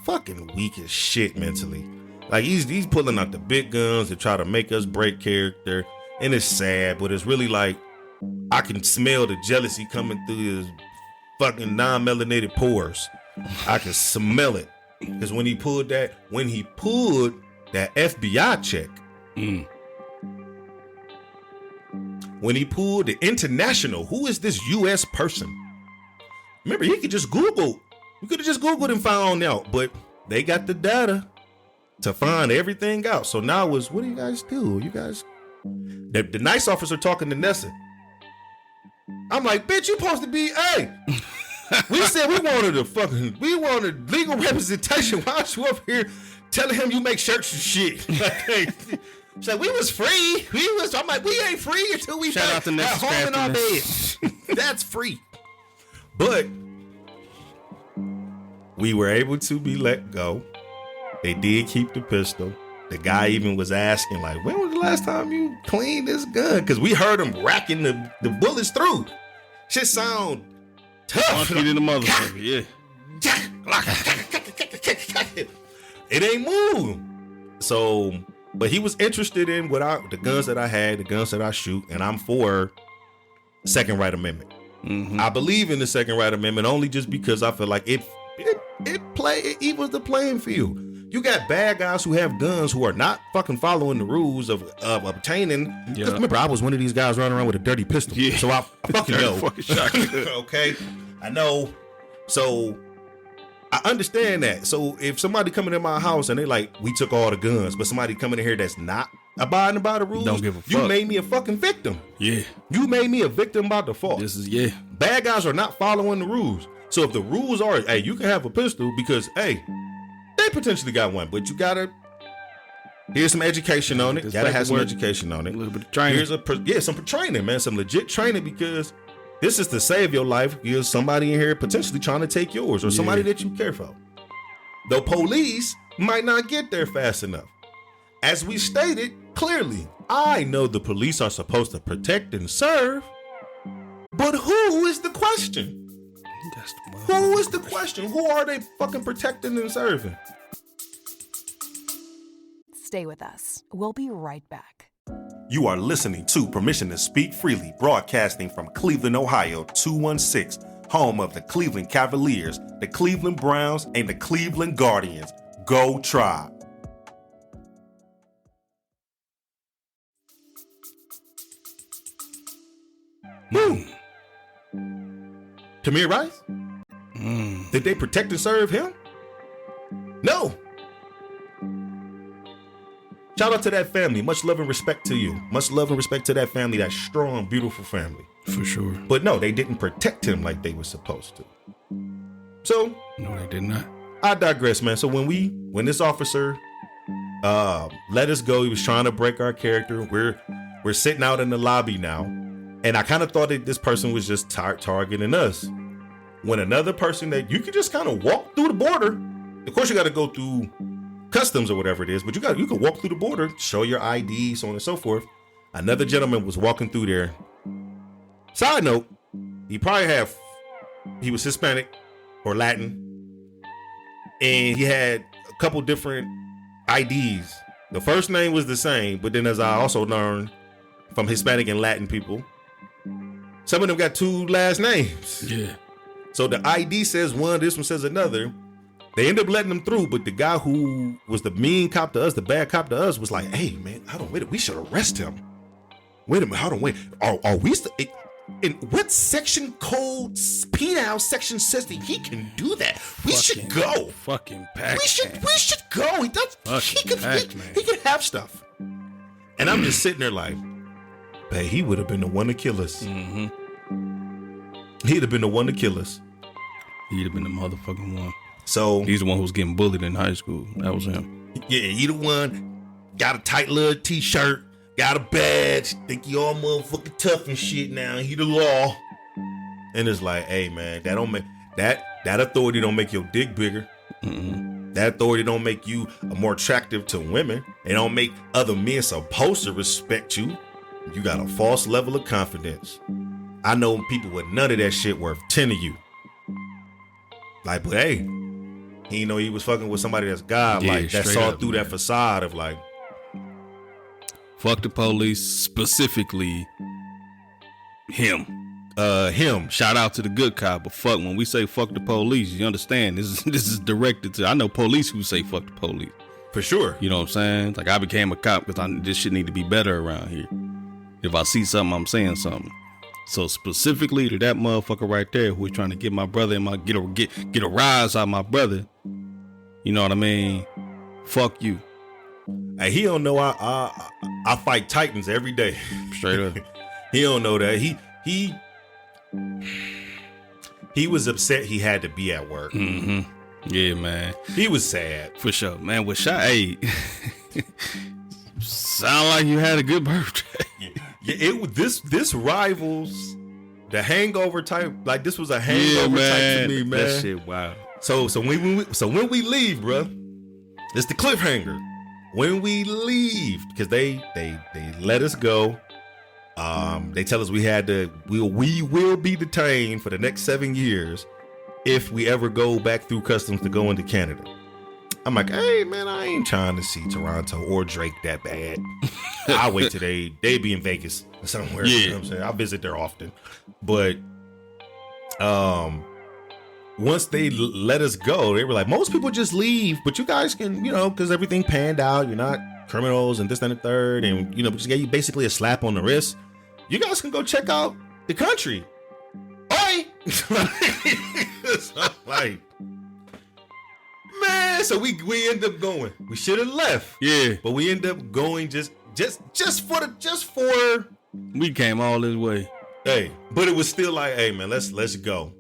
fucking weak as shit mentally. Like he's pulling out the big guns to try to make us break character, and it's sad, but it's really like I can smell the jealousy coming through his fucking non-melanated pores. I can smell it. Because when he pulled that FBI check, when he pulled the international, who is this U.S. person? Remember, he could just Google. You could have just Googled and found out, but they got the data to find everything out. So now it's, what do you guys do? The nice officer talking to Nessa. I'm like, bitch, you supposed to be, hey. We said we wanted legal representation. Why are you up here telling him you make shirts and shit? Like, she's like, we was free. I'm like, we ain't free until we Shout out to at home in our bed. That's free. But we were able to be let go. They did keep the pistol. The guy even was asking, like, when was the last time you cleaned this gun? Because we heard him racking the bullets through. Shit sound tough. In the motherfucker, yeah. It ain't moved. So, but he was interested in the guns that I had, the guns that I shoot, and I'm for Second Right Amendment. Mm-hmm. I believe in the Second Right Amendment only just because I feel like it evens the playing field. You got bad guys who have guns who are not fucking following the rules of obtaining. Yeah. Remember, I was one of these guys running around with a dirty pistol. Yeah. So I fucking know. Okay. I know. So I understand that. So if somebody coming in my house and they like, we took all the guns, but somebody coming in here that's not abiding by the rules, don't give a fuck. You made me a fucking victim. Yeah. You made me a victim by default. Bad guys are not following the rules. So if the rules are, hey, you can have a pistol because, hey, they potentially got one, but you gotta, here's some education on it. Gotta have some education on it. A little bit of training. Here's some training, man. Some legit training, because this is to save your life. There's somebody in here potentially trying to take yours, or somebody that you care for. The police might not get there fast enough. As we stated clearly, I know the police are supposed to protect and serve, but who is the question? Who is the question? Who are they fucking protecting and serving? Stay with us. We'll be right back. You are listening to Permission to Speak Freely, broadcasting from Cleveland, Ohio, 216, home of the Cleveland Cavaliers, the Cleveland Browns, and the Cleveland Guardians. Go Tribe! Tamir Rice? Did they protect and serve him? No. Shout out to that family. Much love and respect to you. Much love and respect to that family, that strong, beautiful family. For sure. But no, they didn't protect him like they were supposed to. So, No, they did not. I digress, man. So when this officer let us go, he was trying to break our character. We're sitting out in the lobby now, and I kind of thought that this person was just targeting us. When another person that you could just kind of walk through the border, of course you got to go through customs or whatever it is, but you could walk through the border, show your ID, so on and so forth. Another gentleman was walking through there. Side note, he was Hispanic or Latin, and he had a couple different IDs. The first name was the same, but then as I also learned from Hispanic and Latin people, some of them got two last names. Yeah. So the ID says one, this one says another. They end up letting them through, but the guy who was the mean cop to us, the bad cop to us, was like, "Hey man, we should arrest him. Wait a minute, hold on, wait. Are we still in what section code penal section says that he can do that? We should go. Fucking Pac. We should go. He could have stuff." And I'm just sitting there like, "Hey, he would have been the one to kill us. Mm-hmm. He'd have been the one to kill us." He'd have been the motherfucking one. So He's the one who was getting bullied in high school. That was him. yeah, he the one. Got a tight little t-shirt. Got a badge. Think he all motherfucking tough and shit now. He the law. And it's like, hey man, that don't make that authority don't make your dick bigger. Mm-mm. That authority don't make you more attractive to women. It don't make other men supposed to respect you. You got a false level of confidence. I know people with none of that shit worth 10 of you. Like, but hey, he know he was fucking with somebody that's godlike, that saw through that facade of like, fuck the police, specifically him. Him. Shout out to the good cop, but fuck, when we say fuck the police, you understand, this is directed to, I know police who say fuck the police. For sure. You know what I'm saying? Like, I became a cop because this shit need to be better around here. If I see something, I'm saying something. So specifically to that motherfucker right there who was trying to get my brother and get a rise out of my brother, you know what I mean? Fuck you. Hey, he don't know I fight titans every day. Straight up. He don't know that. He was upset he had to be at work. Mm-hmm. Yeah, man. He was sad. For sure, man. Hey, sound like you had a good birthday. Yeah, this rivals the Hangover type. Like, this was a Hangover type to me, man. That shit, wow. So when we leave, bro, it's the cliffhanger. When we leave, because they let us go. They tell us we will be detained for the next 7 years if we ever go back through customs to go into Canada. I'm like, hey man, I ain't trying to see Toronto or Drake that bad. I'll wait till they be in Vegas or somewhere. Yeah. You know what I'm saying? I visit there often. But once they let us go, they were like, most people just leave, but you guys can, because everything panned out. You're not criminals and this, that, and the third. And, just gave you basically a slap on the wrist. You guys can go check out the country. Oi! So, like, man, so we end up going. We should have left. Yeah. But we end up going just for We came all this way. Hey, but it was still like, hey man, let's go.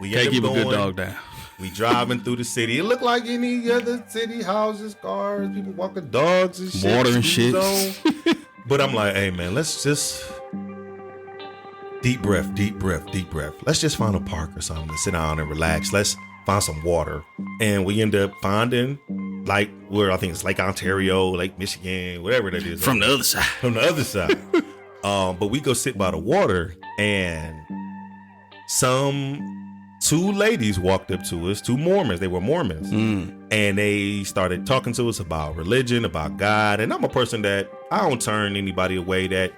We Can't end up keep going, a good dog down. We driving through the city. It looked like any other city, houses, cars, people walking dogs and shit. Water and shit. But I'm like, hey man, let's just deep breath. Let's just find a park or something to sit down and relax. Let's find some water. And we end up finding where I think it's Lake Ontario, Lake Michigan, whatever that is. From the other side. From the other side. But we go sit by the water, and some 2 ladies walked up to us, 2 Mormons. They were Mormons. And they started talking to us about religion, about God. And I'm a person that I don't turn anybody away, that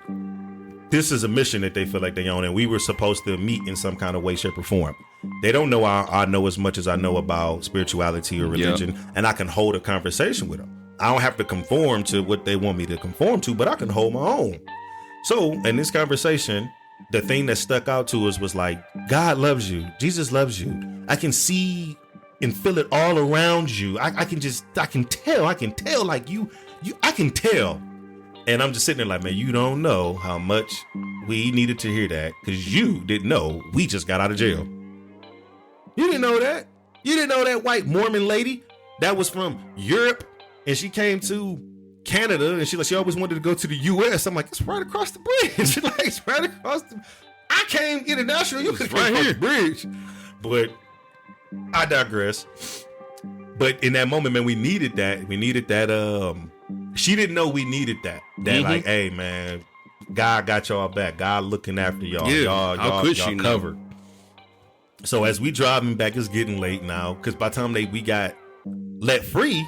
this is a mission that they feel like they own. And we were supposed to meet in some kind of way, shape, or form. They don't know I know as much as I know about spirituality or religion. And I can hold a conversation with them. I don't have to conform to what they want me to conform to, but I can hold my own. So in this conversation, the thing that stuck out to us was like, God loves you. Jesus loves you. I can see and feel it all around you. I can tell like I can tell. And I'm just sitting there like, man, you don't know how much we needed to hear that, because you didn't know we just got out of jail. You didn't know that. You didn't know that white Mormon lady that was from Europe and she came to Canada and she always wanted to go to the US. I'm like, it's right across the bridge. She's like, it's right across I came international. You could right here the bridge. But I digress. But in that moment, man, we needed that. She didn't know we needed that. Like, hey man, God got y'all back. God looking after y'all. Yeah, y'all covered. So as we driving back, it's getting late now, because by the time we got let free,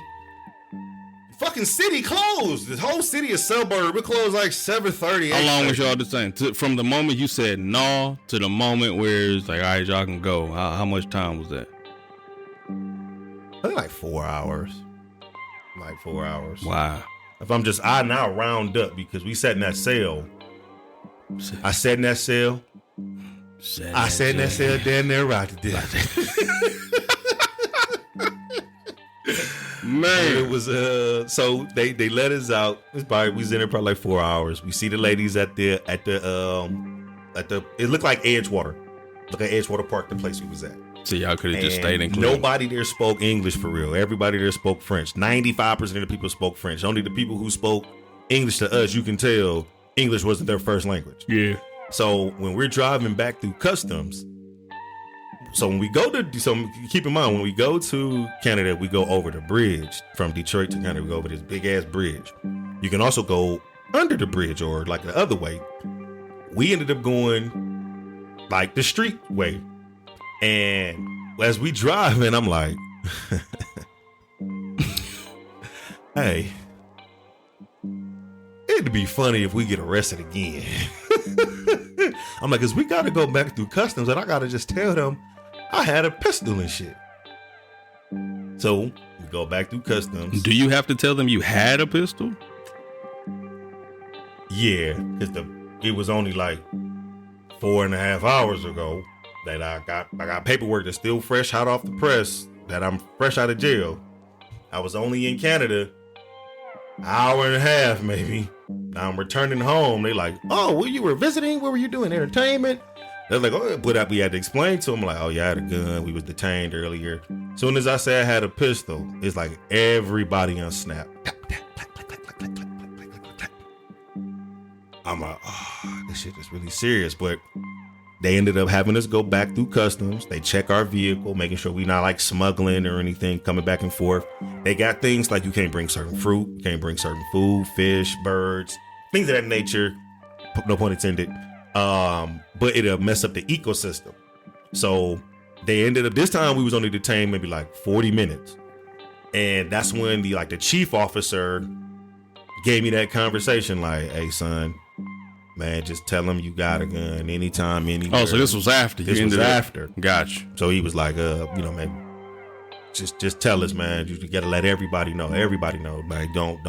fucking city closed. The whole city is suburb. It closed like 7:30. How long was y'all detained? From the moment you said no to the moment where it's like, all right, y'all can go. How much time was that? I think like 4 hours. Like 4 hours. Wow. If I now round up, because we sat in that cell. I sat in that cell. I sat in that cell down there right to death. Man, it was so they let us out. We was in there probably like 4 hours. We see the ladies at the it looked like Edgewater. Look at Edgewater Park, the place we was at. So y'all could have just stayed in Cleveland. Nobody there spoke English for real. Everybody there spoke French. 95% of the people spoke French. Only the people who spoke English to us, you can tell English wasn't their first language. Yeah. So when we're driving back through customs, so keep in mind, when we go to Canada, we go over the bridge from Detroit to Canada. We go over this big ass bridge. You can also go under the bridge or like the other way. We ended up going like the street way. And as we drive, and I'm like, hey, it'd be funny if we get arrested again. I'm like, because we got to go back through customs and I got to just tell them I had a pistol and shit. So we go back through customs. Do you have to tell them you had a pistol? Yeah, because it was only like 4.5 hours ago that I got paperwork that's still fresh, hot off the press, that I'm fresh out of jail. I was only in Canada an hour and a half, maybe. Now I'm returning home. They like, oh, well, you were visiting? What were you doing? Entertainment? They're like, oh, but we had to explain to them, like, oh, yeah, I had a gun. We was detained earlier. Soon as I say I had a pistol, it's like everybody on Snap. I'm like, oh, this shit is really serious. But they ended up having us go back through customs. They check our vehicle, making sure we're not like smuggling or anything, coming back and forth. They got things like you can't bring certain fruit, you can't bring certain food, fish, birds, things of that nature. No pun intended. But it'll mess up the ecosystem. So they ended up, this time we was only detained maybe like 40 minutes. And that's when the chief officer gave me that conversation like, hey son, man, just tell him you got a gun anytime, anywhere. Oh, so this was after. This was after. Gotcha. So he was like, man, just tell us, man. You gotta let everybody know. Everybody know, man. Don't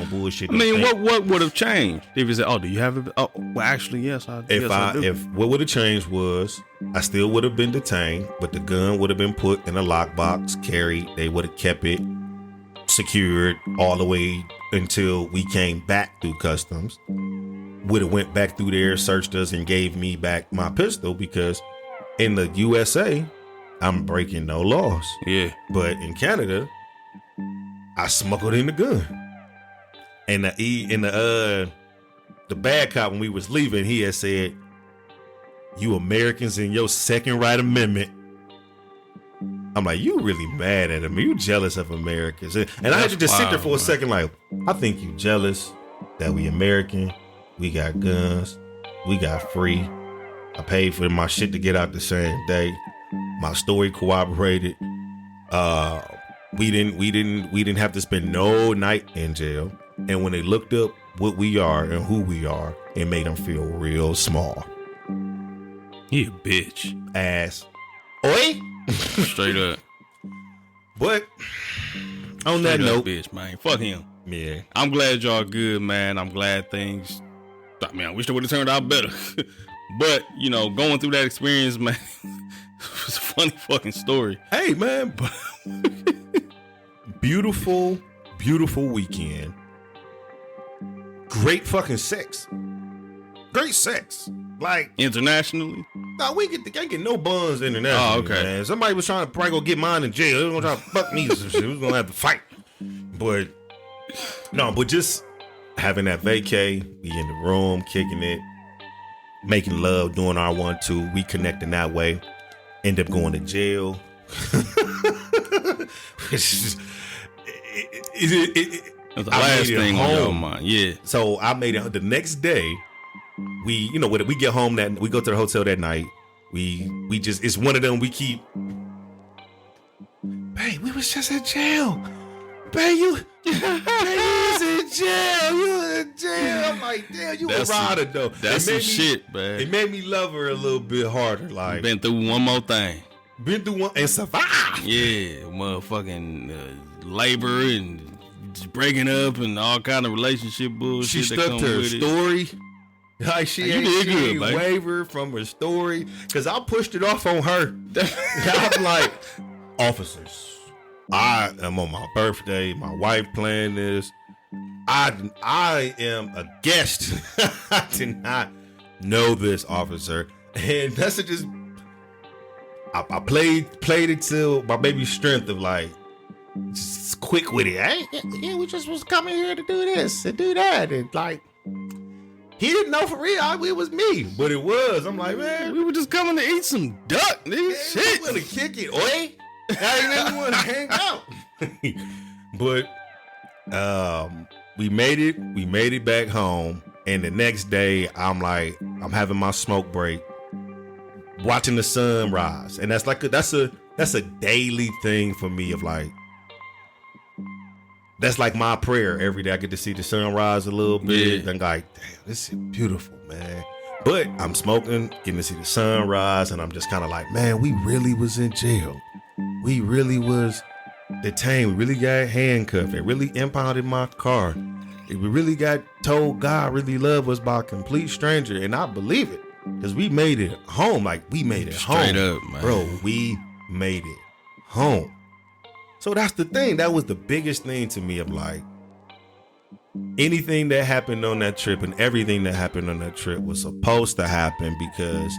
bullshit. I mean, what would have changed if he said, "Oh, do you have it?" Oh, well, actually, yes, I do. If what would have changed was I still would have been detained, but the gun would have been put in a lockbox, carried. They would have kept it secured all the way until we came back through customs. Would have went back through there, searched us, and gave me back my pistol, because in the USA, I'm breaking no laws. Yeah. But in Canada, I smuggled in the gun. And the bad cop, when we was leaving, he had said, "You Americans in your second right amendment." I'm like, you really mad at him? You jealous of Americans? And I had to just sit there for a second, like, I think you jealous that we American. We got guns. We got free. I paid for my shit to get out the same day. My story corroborated. We didn't have to spend no night in jail. And when they looked up what we are and who we are, it made them feel real small. You a bitch. Ass. Oi? Straight up. But on Straight that up, note, bitch, man. Fuck him. yeah. I'm glad y'all good, man. I'm glad things. I mean, I wish they would have turned out better. But, you know, going through that experience, man, it was a funny fucking story. Hey, man. Beautiful, beautiful weekend. Great fucking sex. Great sex. Like, Internationally? nah, can't get no buns internationally. Oh, okay. Man. Somebody was trying to probably go get mine in jail. They was gonna try to fuck me or some shit. We was gonna have to fight. But just having that vacay, we in the room, kicking it, making love, doing our 1-2, we connecting that way. End up going to jail. That's the last thing on your mind. Yeah. So I made it the next day. We get home we go to the hotel that night. We just, it's one of them we keep. Babe, we was just in jail. Babe, you was in jail. You was in jail. I'm like, damn, you a rider though. That's some shit, man. It made me love her a little bit harder. Like, Been through one more thing. been through one and survived. Yeah, motherfucking labor and just breaking up and all kind of relationship bullshit. She that stuck come to her with it. story. Like she You ain't, did she good, ain't babe. wavered from her story. Cause I pushed it off on her. I'm like, officers, I am on my birthday. My wife planned this. I am a guest. I did not know this, officer. And that's just I played it till my baby's strength of like just quick with it. Hey, yeah, we just was coming here to do this and do that. And like, he didn't know for real. It was me, but it was. I'm like, man, We were just coming to eat some duck, nigga. shit. We want to kick it, oi. I ain't even want to hang out. But we made it. We made it back home, and the next day, I'm having my smoke break, watching the sun rise, and that's a daily thing for me. Of like, that's like my prayer every day. I get to see the sun rise a little bit, Yeah. and like, damn, this is beautiful, man. But I'm smoking, getting to see the sun rise, and I'm just kind of like, man, we really was in jail. We really was detained. We really got handcuffed. They really impounded my car. We really got told God really loved us by a complete stranger, and I believe it because we made it home. Like, we made it Straight home, up, man. bro. We made it home. So that's the thing. That was the biggest thing to me. Of like, anything that happened on that trip and everything that happened on that trip was supposed to happen because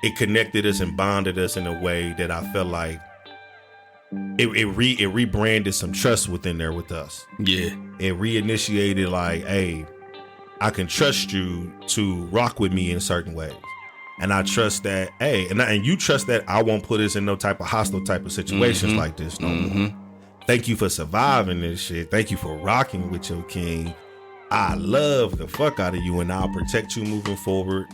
it connected us and bonded us in a way that I felt like it rebranded some trust within there with us. Yeah. It reinitiated like, hey, I can trust you to rock with me in certain ways. And I trust that, hey, and you trust that I won't put us in no type of hostile type of situations like this no more. Thank you for surviving this shit. Thank you for rocking with your king. I love the fuck out of you, and I'll protect you moving forward,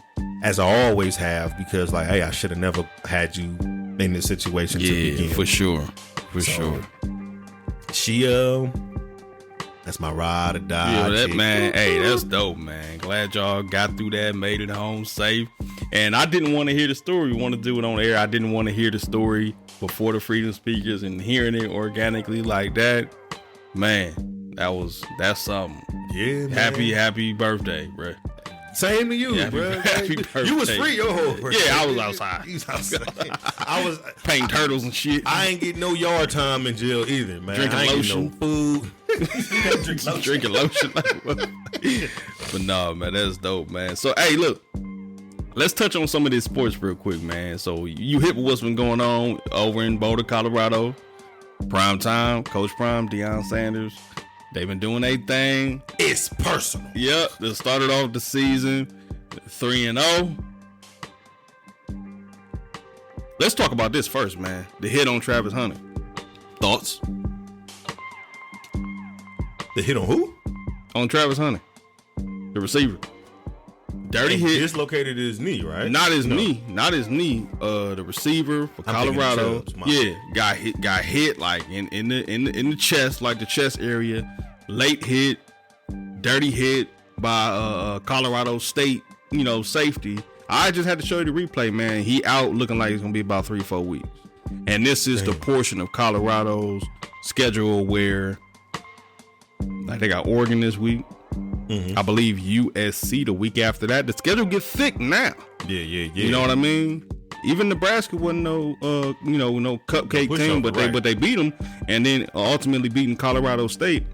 as I always have, because like, hey, I should have never had you in this situation to begin. Yeah, for sure. For sure. She that's my ride or die. Yeah, that chick. man, hey, that's dope, man. Glad y'all got through that, made it home safe. And I didn't want to hear the story. We want to do it on air. I didn't want to hear the story before the Freedom Speakers, and hearing it organically like that, man, that's something. Yeah, man. Happy birthday, bro. Same to you, Yeah, bro. happy birthday. You was free your whole birthday. Yeah, I was outside. You was outside. I was Painting turtles and shit. I ain't getting no yard time in jail either, man. Drinking I ain't lotion. getting no food. Drinking lotion. But nah, man, that's dope, man. So, hey, look, let's touch on some of this sports real quick, man. So, you hit what's been going on over in Boulder, Colorado. Prime time, Coach Prime, Deion Sanders. They've been doing their thing. It's personal. Yep, they started off the season 3-0. Let's talk about this first, man. The hit on Travis Hunter. Thoughts The hit on who? on Travis Hunter, the receiver? Dirty hit. Dislocated his knee, right? Not his knee. The receiver for Colorado, got hit like in the chest, like the chest area. Late hit, dirty hit by Colorado State, safety. I just had to show you the replay, man. He out looking like it's gonna be about 3-4 weeks, and this is the portion of Colorado's schedule where, like, they got Oregon this week. I believe USC the week after that. The schedule gets thick now. Yeah. You know what I mean? Even Nebraska wasn't no cupcake team, but they beat them, and then ultimately beating Colorado State.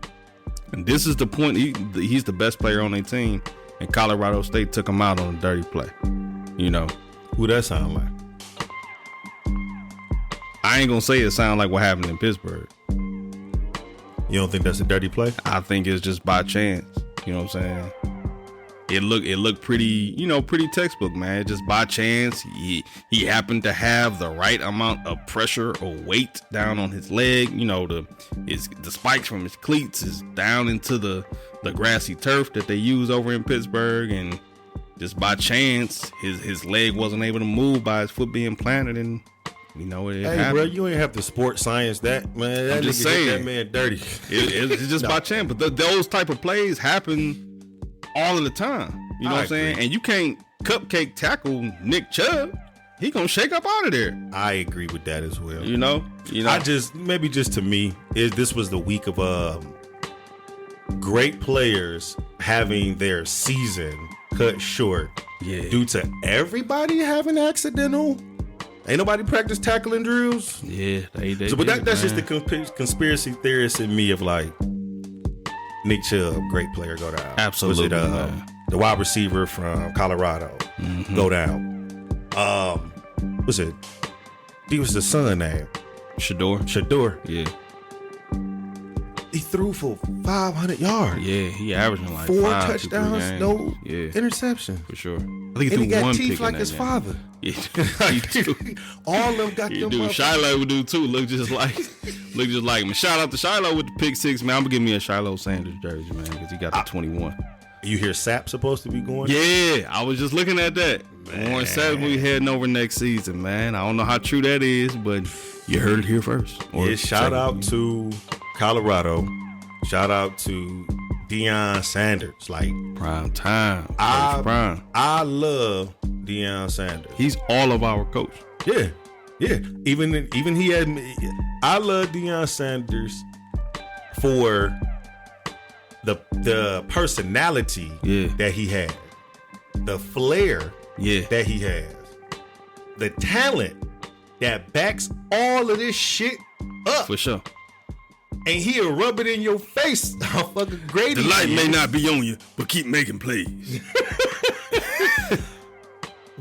And this is the point. He's the best player on their team, and Colorado State took him out on a dirty play. Who that sound like? I ain't gonna say it sound like what happened in Pittsburgh. You don't think that's a dirty play? I think it's just by chance. You know what I'm saying? It looked pretty, pretty textbook, man. Just by chance, he happened to have the right amount of pressure or weight down on his leg. The spikes from his cleats is down into the grassy turf that they use over in Pittsburgh, and just by chance, his leg wasn't able to move by his foot being planted, and it happened. Bro, you ain't have to sports science that, man. That I'm just nigga hit saying, that man dirty. It's just by chance, but those type of plays happen all of the time. You know what I'm saying? And you can't cupcake tackle Nick Chubb. He gonna shake up out of there. I agree with that as well. I just maybe just to me, this was the week of great players having their season cut short due to everybody having accidental. Ain't nobody practice tackling drills. Yeah, they so, but that's just the conspiracy theorist in me of like, Nick Chubb, great player, go down. Absolutely. The wide receiver from Colorado, go down. Was it? He was the son name. Shador. Yeah. He threw for 500 yards. Yeah, he averaging like 4 5, touchdowns, no interception. For sure. I think he threw got one teeth pick like in his that father. Yeah, he do. All of them got them. Shiloh would do too. Look just like him. Shout out to Shiloh with the pick 6, man. I'm gonna give me a Shiloh Sanders jersey, man, because he got the 21. You hear Sapp supposed to be going? Yeah, I was just looking at that. Warren Sapp will be heading over next season, man. I don't know how true that is, but you heard it here first. Shout out to Colorado. Shout out to Deion Sanders. Like, prime time. Prime. I love Deion Sanders. He's all of our coach. Yeah. Even he had. I love Deion Sanders for the personality that he had, the flair that he has, the talent that backs all of this shit up. For sure. And he'll rub it in your face how fucking great the he is. The light may not be on you, but keep making plays.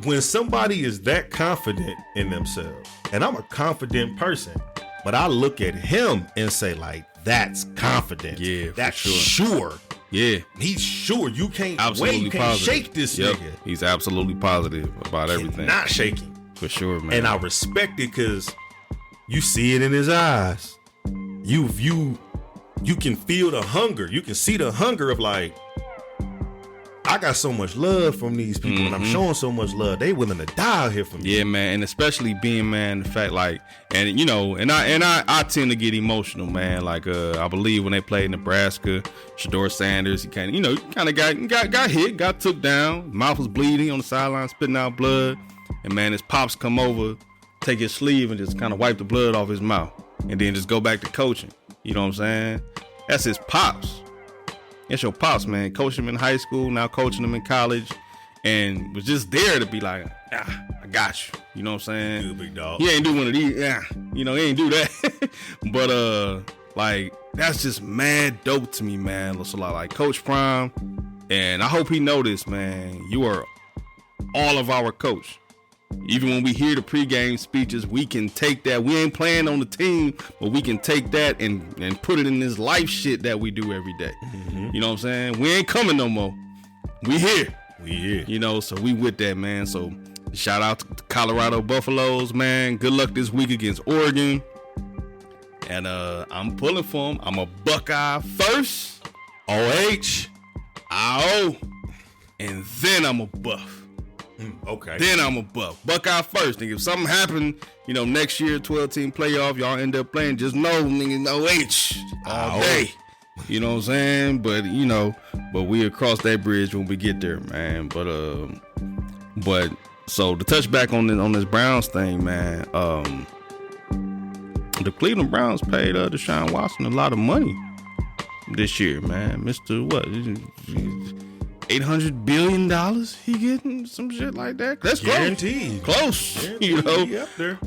When somebody is that confident in themselves, and I'm a confident person, but I look at him and say, like, that's confident. Yeah, that's sure. Yeah. He's sure. You can't absolutely wait. You can't shake this nigga. He's absolutely positive about everything. Not shaking. For sure, man. And I respect it because you see it in his eyes. You can feel the hunger. You can see the hunger of like, I got so much love from these people, and I'm showing so much love. They willing to die out here for me. Yeah, man, and especially being, man, the fact like, and I tend to get emotional, man. Like, I believe when they played Nebraska, Shador Sanders, he kind of got hit, got took down, mouth was bleeding on the sideline, spitting out blood, and man, his pops come over, take his sleeve and just kind of wipe the blood off his mouth, and then just go back to coaching. You know what I'm saying? That's his pops. It's your pops, man. Coached him in high school, now coaching him in college, and was just there to be like, I got you. You know what I'm saying? Good big dog. He ain't do one of these. He ain't do that. But like, that's just mad dope to me, man. So like Coach Prime, and I hope he know this, man. You are all of our coach. Even when we hear the pregame speeches, we can take that. We ain't playing on the team, but we can take that and put it in this life shit that we do every day. You know what I'm saying? We ain't coming no more. We here. So we with that, man. So shout out to Colorado Buffaloes, man. Good luck this week against Oregon. And I'm pulling for them. I'm a Buckeye first. OH. Ow. and then I'm a buff. Okay. Then I'm a buff. Buckeye first. Nigga, if something happened, next year, 12-team playoff, y'all end up playing, just know, nigga, no H all day. You know what I'm saying? But, but we'll cross that bridge when we get there, man. But so to touch back on this Browns thing, man, the Cleveland Browns paid Deshaun Watson a lot of money this year, man. Mr. What? $800 billion he getting? Some shit like that? That's guaranteed. Close. Guaranteed. Up there.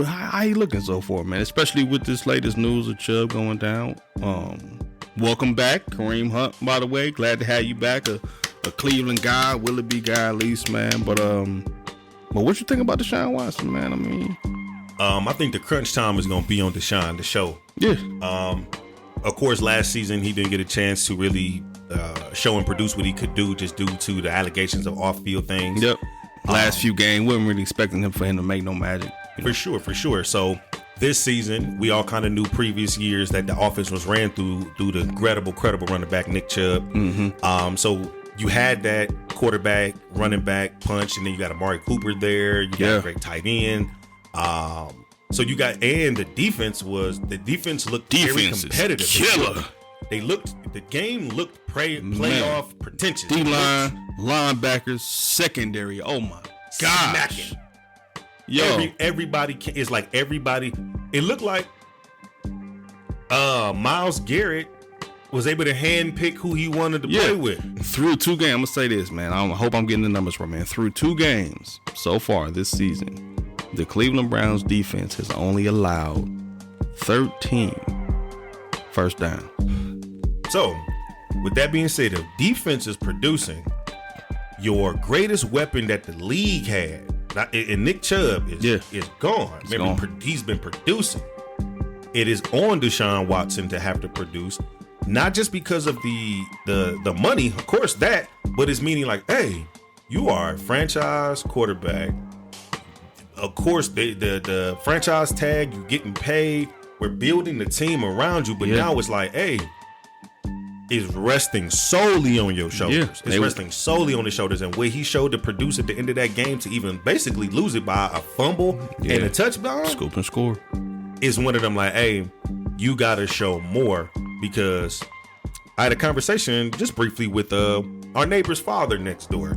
How you looking so far, man? Especially with this latest news of Chubb going down. Welcome back, Kareem Hunt, by the way. Glad to have you back. A Cleveland guy, Willoughby guy at least, man. But what you think about Deshaun Watson, man? I mean, I think the crunch time is gonna be on Deshaun, the show. Yeah. Of course, last season he didn't get a chance to really show and produce what he could do, just due to the allegations of off-field things. Yep. Last few games, wasn't really expecting for him to make no magic. For sure. So this season, we all kind of knew previous years that the offense was ran through the credible running back Nick Chubb. Mm-hmm. So you had that quarterback, running back punch, and then you got Amari Cooper there. You got a great tight end. So you got, and the defense looked very competitive. Killer. The game looked playoff pretentious. D-line, linebackers, secondary. Oh my gosh. Smacking. Yo. Everybody is like everybody. It looked like Myles Garrett was able to handpick who he wanted to play with. Through 2 games, I'm gonna say this, man. I hope I'm getting the numbers right, man. Through 2 games so far this season, the Cleveland Browns defense has only allowed 13 first down. So, with that being said, if defense is producing, your greatest weapon that the league had, and Nick Chubb is gone. He's been producing. It is on Deshaun Watson to have to produce, not just because of the money, of course that, but it's meaning like, hey, you are a franchise quarterback. Of course, the franchise tag, you getting paid. We're building the team around you, but now it's like, hey, it's resting solely on your shoulders. It's resting solely on his shoulders. And what he showed to produce at the end of that game to even basically lose it by a fumble and a touchdown, scoop and score, is one of them like, hey, you got to show more. Because I had a conversation just briefly with our neighbor's father next door.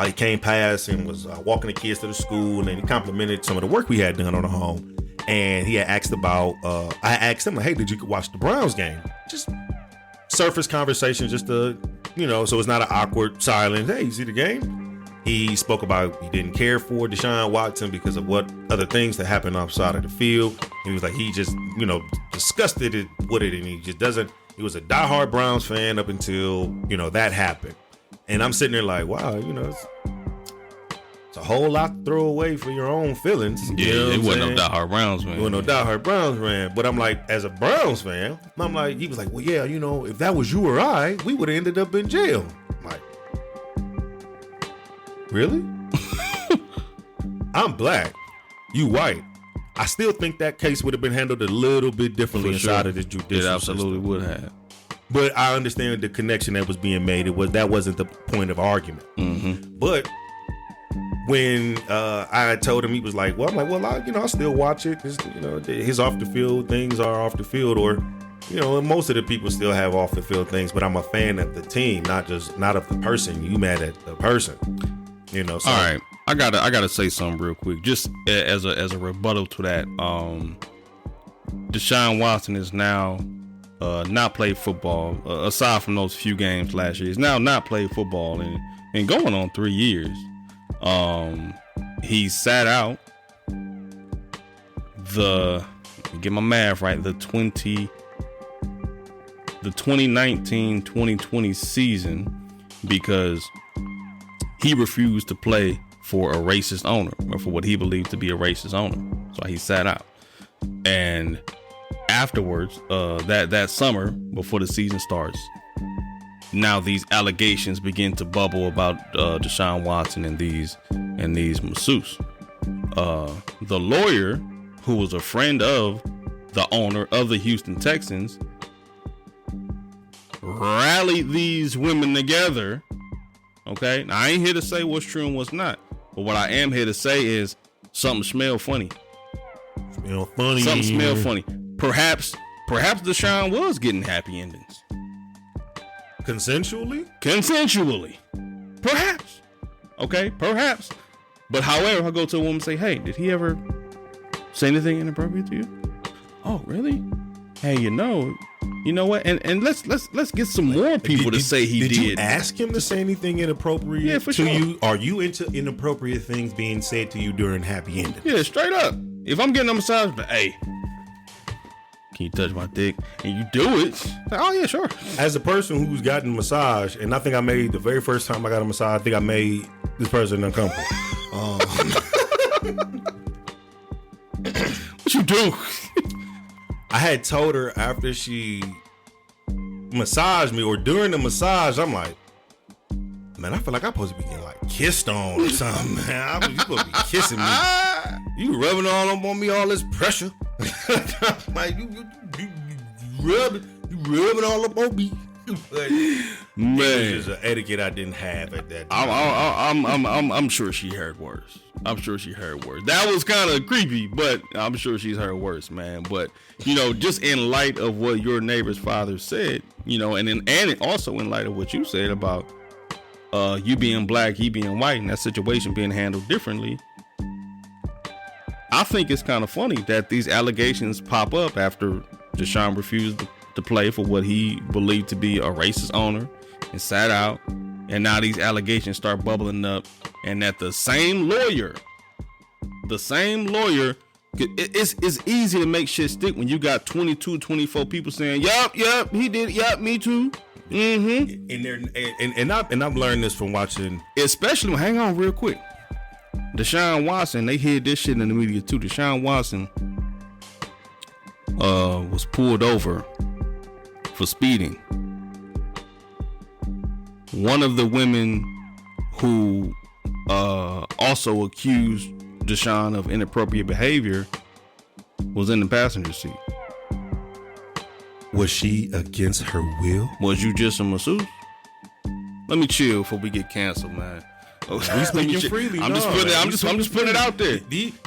He came past and was walking the kids to the school, and he complimented some of the work we had done on the home. And he had asked about, I asked him, hey, did you watch the Browns game? Just surface conversation, just to, so it's not an awkward silence. Hey, you see the game? He spoke about he didn't care for Deshaun Watson because of what other things that happened outside of the field. He was like, he just, disgusted with it, and he just doesn't. He was a diehard Browns fan up until, that happened. And I'm sitting there like, wow, it's a whole lot to throw away for your own feelings. Yeah, it wasn't no diehard Browns fan. It wasn't no diehard Browns fan. But I'm like, as a Browns fan, I'm like, he was like, well, yeah, if that was you or I, we would have ended up in jail. I'm like, really? I'm black. You white. I still think that case would have been handled a little bit differently inside of the judicial It absolutely system. would have. But I understand the connection that was being made. That wasn't the point of argument. Mm-hmm. But when I told him, he was like, well, I'm like, well, I still watch it. His off the field things are off the field, or, most of the people still have off the field things, but I'm a fan of the team, not of the person. You mad at the person, So. All right. I gotta say something real quick, just as a rebuttal to that. Deshaun Watson is now not played football, aside from those few games last year. He's now not played football and going on 3 years. He sat out get my math right, the 2019-2020 season because he refused to play for a racist owner, or for what he believed to be a racist owner. So he sat out. And afterwards, that summer before the season starts, now these allegations begin to bubble about Deshaun Watson and these masseuses. The lawyer, who was a friend of the owner of the Houston Texans, rallied these women together. Okay, now I ain't here to say what's true and what's not, but what I am here to say is something smell funny. Something smell funny. Perhaps Deshaun was getting happy endings. Consensually? Perhaps. Okay, perhaps. But however, I go to a woman and say, hey, did he ever say anything inappropriate to you? Oh, really? Hey, you know what? And let's get some more people to say he did. Did you ask him to say anything inappropriate to you? Are you into inappropriate things being said to you during happy endings? Yeah, straight up. If I'm getting a massage, but hey, can you touch my dick? And you do it. Like, oh yeah, sure. As a person who's gotten a massage, and I think I made the very first time I got a massage, I think I made this person uncomfortable. What you do? I had told her after she massaged me or during the massage, I'm like, man, I feel like I'm supposed to be getting like kissed on or something, man. You supposed to be kissing me. You rubbing all up on me, all this pressure. Like you rubbing all up on me. Man, it was just an etiquette I didn't have at that time. I'm sure she heard worse. That was kind of creepy, but I'm sure she's heard worse, man. But just in light of what your neighbor's father said, and also in light of what you said about you being black, he being white, and that situation being handled differently, I think it's kind of funny that these allegations pop up after Deshaun refused to play for what he believed to be a racist owner and sat out, and now these allegations start bubbling up, and that the same lawyer, it's easy to make shit stick when you got 22, 24 people saying, yup, he did, yup, me too. And I've learned this from watching, especially, hang on real quick, Deshaun Watson, they hid this shit in the media too. Deshaun Watson was pulled over for speeding. One of the women who also accused Deshaun of inappropriate behavior was in the passenger seat. Was she against her will? Was you just a masseuse? Let me chill before we get canceled, man. We speaking freely. I'm just putting it out there.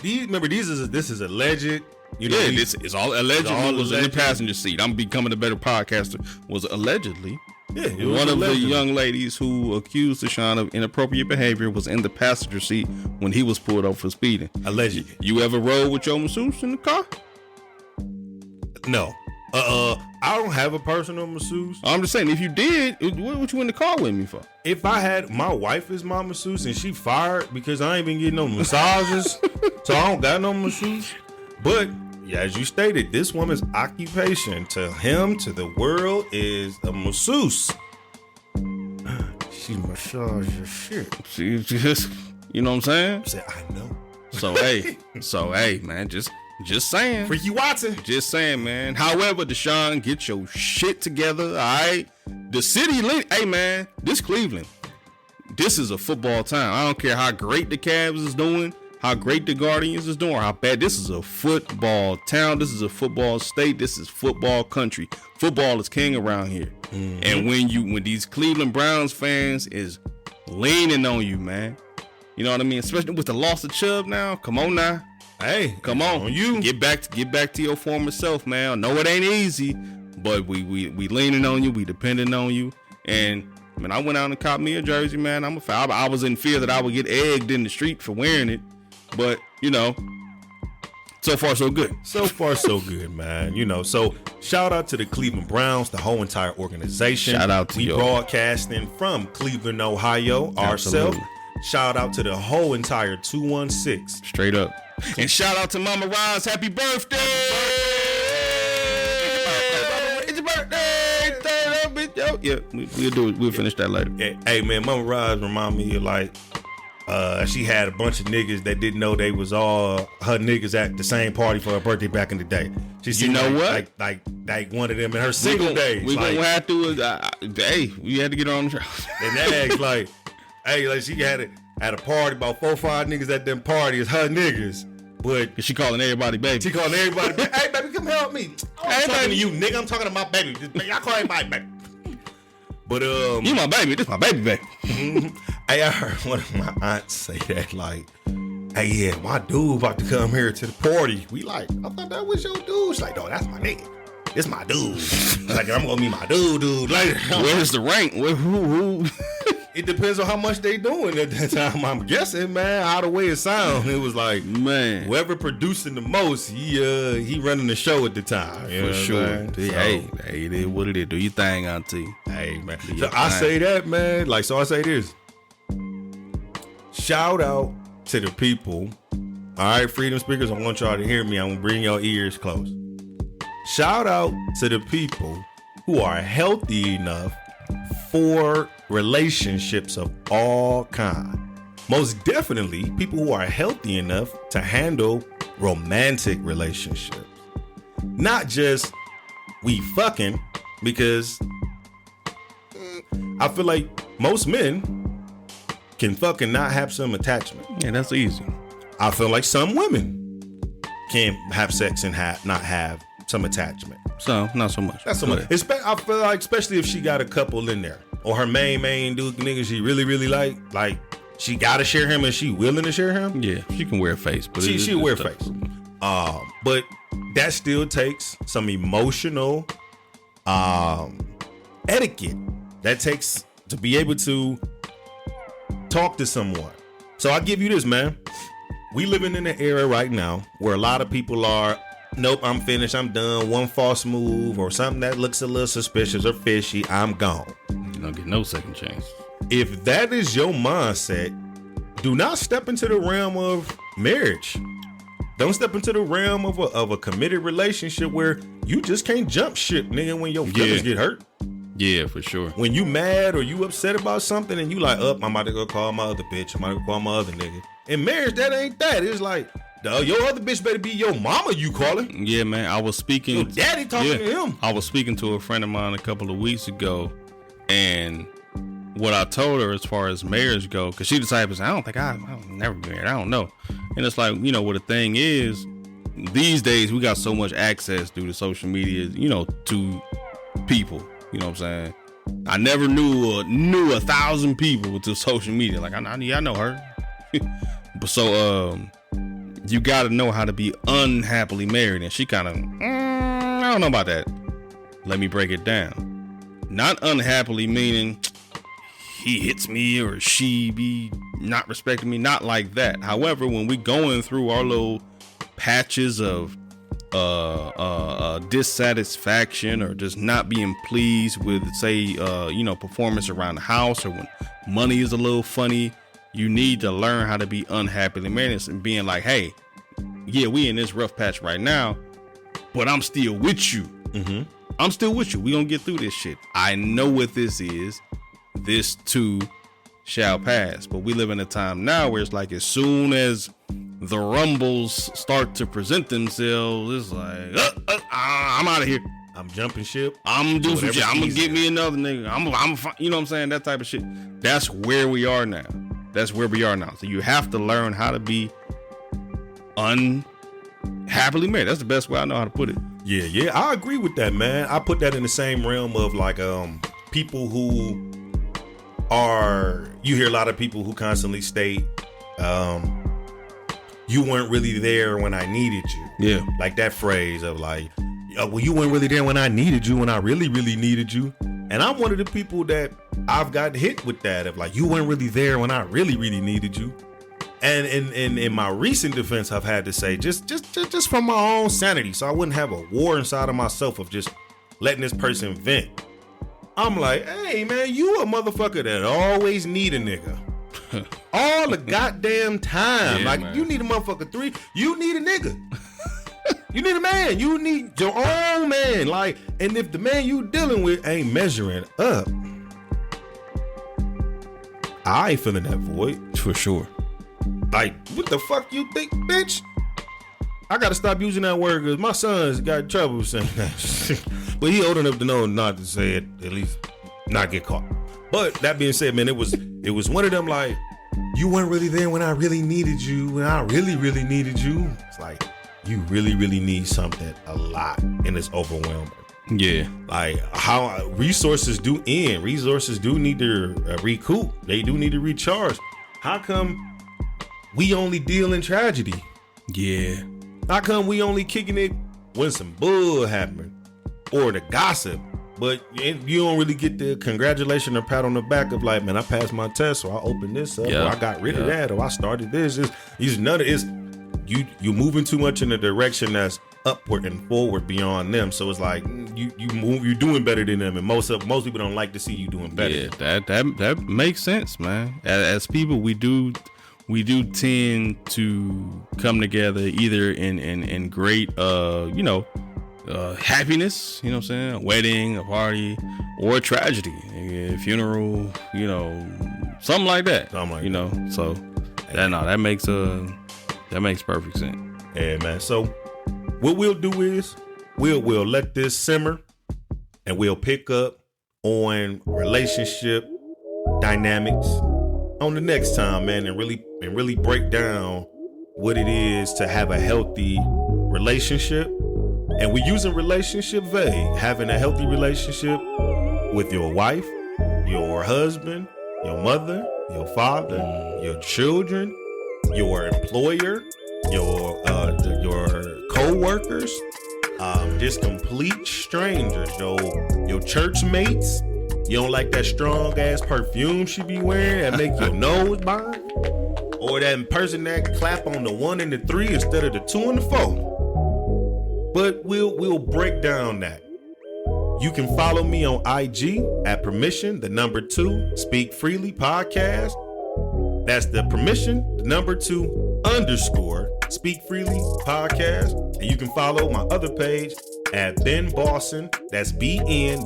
Remember, this is alleged. It's all allegedly was in the passenger seat. I'm becoming a better podcaster. Was allegedly. Yeah, one of the young ladies who accused Deshaun of inappropriate behavior was in the passenger seat when he was pulled over for speeding. Allegedly. You ever rode with your masseuse in the car? No. I don't have a personal masseuse. I'm just saying, if you did, what you in the car with me for? If I had, my wife is my masseuse and she fired because I ain't been getting no massages, so I don't got no masseuse. But yeah, as you stated, this woman's occupation to him, to the world, is a masseuse. She massages your shit. She just, you know what I'm saying? Say, I know. So hey, man, just saying. Freaky Watson. Just saying, man. However, Deshaun, get your shit together, all right? The city, hey, man, this Cleveland, this is a football town. I don't care how great the Cavs is doing, how great the Guardians is doing, how bad. This is a football town. This is a football state. This is football country. Football is king around here. Mm-hmm. And when these Cleveland Browns fans is leaning on you, man, you know what I mean? Especially with the loss of Chubb now. Come on now. Hey, come on. You get back to your former self, man. I know it ain't easy, but we leaning on you. We depending on you. And man, I went out and caught me a jersey, man. I was in fear that I would get egged in the street for wearing it, but so far so good. So far so good, man. So shout out to the Cleveland Browns, the whole entire organization. Shout out to you. We broadcasting from Cleveland, Ohio, ourselves. Shout out to the whole entire 216. Straight up. And shout out to Mama Roz. Happy birthday! It's your birthday! Yeah, we'll do it. We'll finish that later. Hey, man, Mama Roz remind me of she had a bunch of niggas that didn't know they was all her niggas at the same party for her birthday back in the day. She said, what? Like one of them in her single days. We gonna have to. Hey, we had to get her on the show. And asked hey, she had a party, about 4 or 5 niggas at them parties, her niggas. But she calling everybody baby. She calling everybody baby. Hey, baby, come help me. I'm talking to you, nigga. I'm talking to my baby. I call everybody baby. But You my baby. This my baby. hey, I heard one of my aunts say that, like, hey, yeah, my dude about to come here to the party. We like, I thought that was your dude. She's like, no, that's my nigga. It's my dude. Like, I'm gonna meet my dude later. Where's the rank? Who? It depends on how much they doing at that time. I'm guessing, man, how the way it sound. It was like, Man. whoever producing the most, he running the show at the time. You know For sure. what I'm saying? Hey, it is what it is. Do your thing, auntie. Hey, man. Do So your I thing. say that, man. Like, so I say this. Shout out to the people. All right, freedom speakers, I want y'all to hear me. I'm going to bring your ears close. Shout out to the people who are healthy enough for relationships of all kinds. Most definitely, people who are healthy enough to handle romantic relationships. Not just we fucking, because I feel like most men can fucking not have some attachment. Yeah, that's easy. I feel like some women can have sex and not have some attachment. So, not so much. That's so much. I feel like, especially if she got a couple in there, or her main dude nigga she really like she gotta share him and she willing to share him. Yeah, she can wear a face, but She wear face. But that still takes some emotional etiquette. That takes to be able to talk to someone. So I give you this, man. We living in an era right now where a lot of people are, nope, I'm finished, I'm done. One false move or something that looks a little suspicious or fishy, I'm gone. you don't get no second chance. If that is your mindset, do not step into the realm of marriage. Don't step into the realm of a committed relationship where you just can't jump ship, nigga, when your feelings get hurt. Yeah, for sure. When you mad or you upset about something and you like, I'm about to go call my other bitch, I'm about to go call my other nigga. In marriage, that ain't that. It's like, your other bitch better be your mama you calling. Yeah, man. I was speaking. Your daddy talking to him. I was speaking to a friend of mine a couple of weeks ago, and what I told her as far as marriage go, because she decided to say, I don't think I'll never be married. I don't know. And it's like, what the thing is, these days we got so much access through the social media, to people. You know what I'm saying? I never knew 1,000 people with the social media. Like, I know her. But so, you got to know how to be unhappily married. And she kind of, I don't know about that. Let me break it down. Not unhappily meaning he hits me or she be not respecting me. Not like that. However, when we going through our little patches of dissatisfaction or just not being pleased with, say, performance around the house, or when money is a little funny, you need to learn how to be unhappily married and being like, hey, yeah, we in this rough patch right now, but I'm still with you. Mm-hmm. I'm still with you. We gonna get through this shit. I know what this is. This too shall pass. But we live in a time now where it's like, as soon as the rumbles start to present themselves, it's like, I'm out of here. I'm jumping ship. I'm doing some shit. I'm gonna get me another nigga. I'm you know what I'm saying? That type of shit. That's where we are now. So you have to learn how to be unhappily married. That's the best way I know how to put it. Yeah, I agree with that, man. I put that in the same realm of like people who are, you hear a lot of people who constantly state, you weren't really there when I needed you. Yeah. Like that phrase of like, well, you weren't really there when I needed you, when I really, really needed you. And I'm one of the people that I've got hit with that of like, you weren't really there when I really, really needed you. And in my recent defense, I've had to say, just from my own sanity, so I wouldn't have a war inside of myself of just letting this person vent. I'm like, hey, man, you a motherfucker that always need a nigga. All the goddamn time. Yeah, like, man. You need a motherfucker 3. You need a nigga. You need a man. You need your own man. Like, and if the man you dealing with ain't measuring up, I ain't feeling that void. For sure. Like, what the fuck you think, bitch? I gotta stop using that word because my son's got in trouble saying that. But he old enough to know not to say it, at least not get caught. But that being said, man, it was one of them like, you weren't really there when I really needed you, when I really, really needed you. It's like, you really, really need something a lot, and it's overwhelming. Yeah. Like how resources do end. Resources do need to recoup. They do need to recharge. How come we only deal in tragedy? Yeah. How come we only kicking it when some bull happened or the gossip? But you don't really get the congratulation or pat on the back of like, man, I passed my test, so I opened this up, or I got rid of that, or I started this. It's none of it's you moving too much in a direction that's upward and forward beyond them. So it's like you're doing better than them, and most people don't like to see you doing better. Yeah, that makes sense, man. As people, we do tend to come together either in great happiness, you know what I'm saying, a wedding, a party, or a tragedy, a funeral, something like that. So that makes perfect sense. Yeah, man. So what we'll do is we'll let this simmer, and we'll pick up on relationship dynamics on the next time, man, and really break down what it is to have a healthy relationship. And we're using relationship vague, having a healthy relationship with your wife, your husband, your mother, your father, your children, your employer, your co-workers, just complete strangers, your church mates. You don't like that strong ass perfume she be wearing that make your nose burn? Or that person that clap on the 1 and the 3 instead of the 2 and the 4. But we'll break down that. You can follow me on IG at permission, 2, Speak Freely Podcast. That's the permission, 2, _ Speak Freely Podcast. And you can follow my other page at Ben Bosson. That's BNBOSSN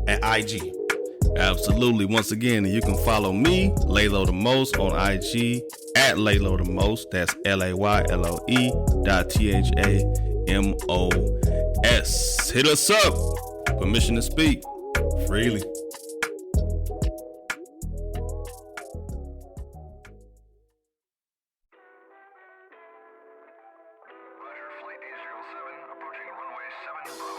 at IG. Absolutely. Once again, you can follow me, Laylo the Most, on IG at Laylo the Most. That's LAYLOE.THAMOS. Hit us up. Permission to speak freely. Flight 807 approaching runway 7 Bravo.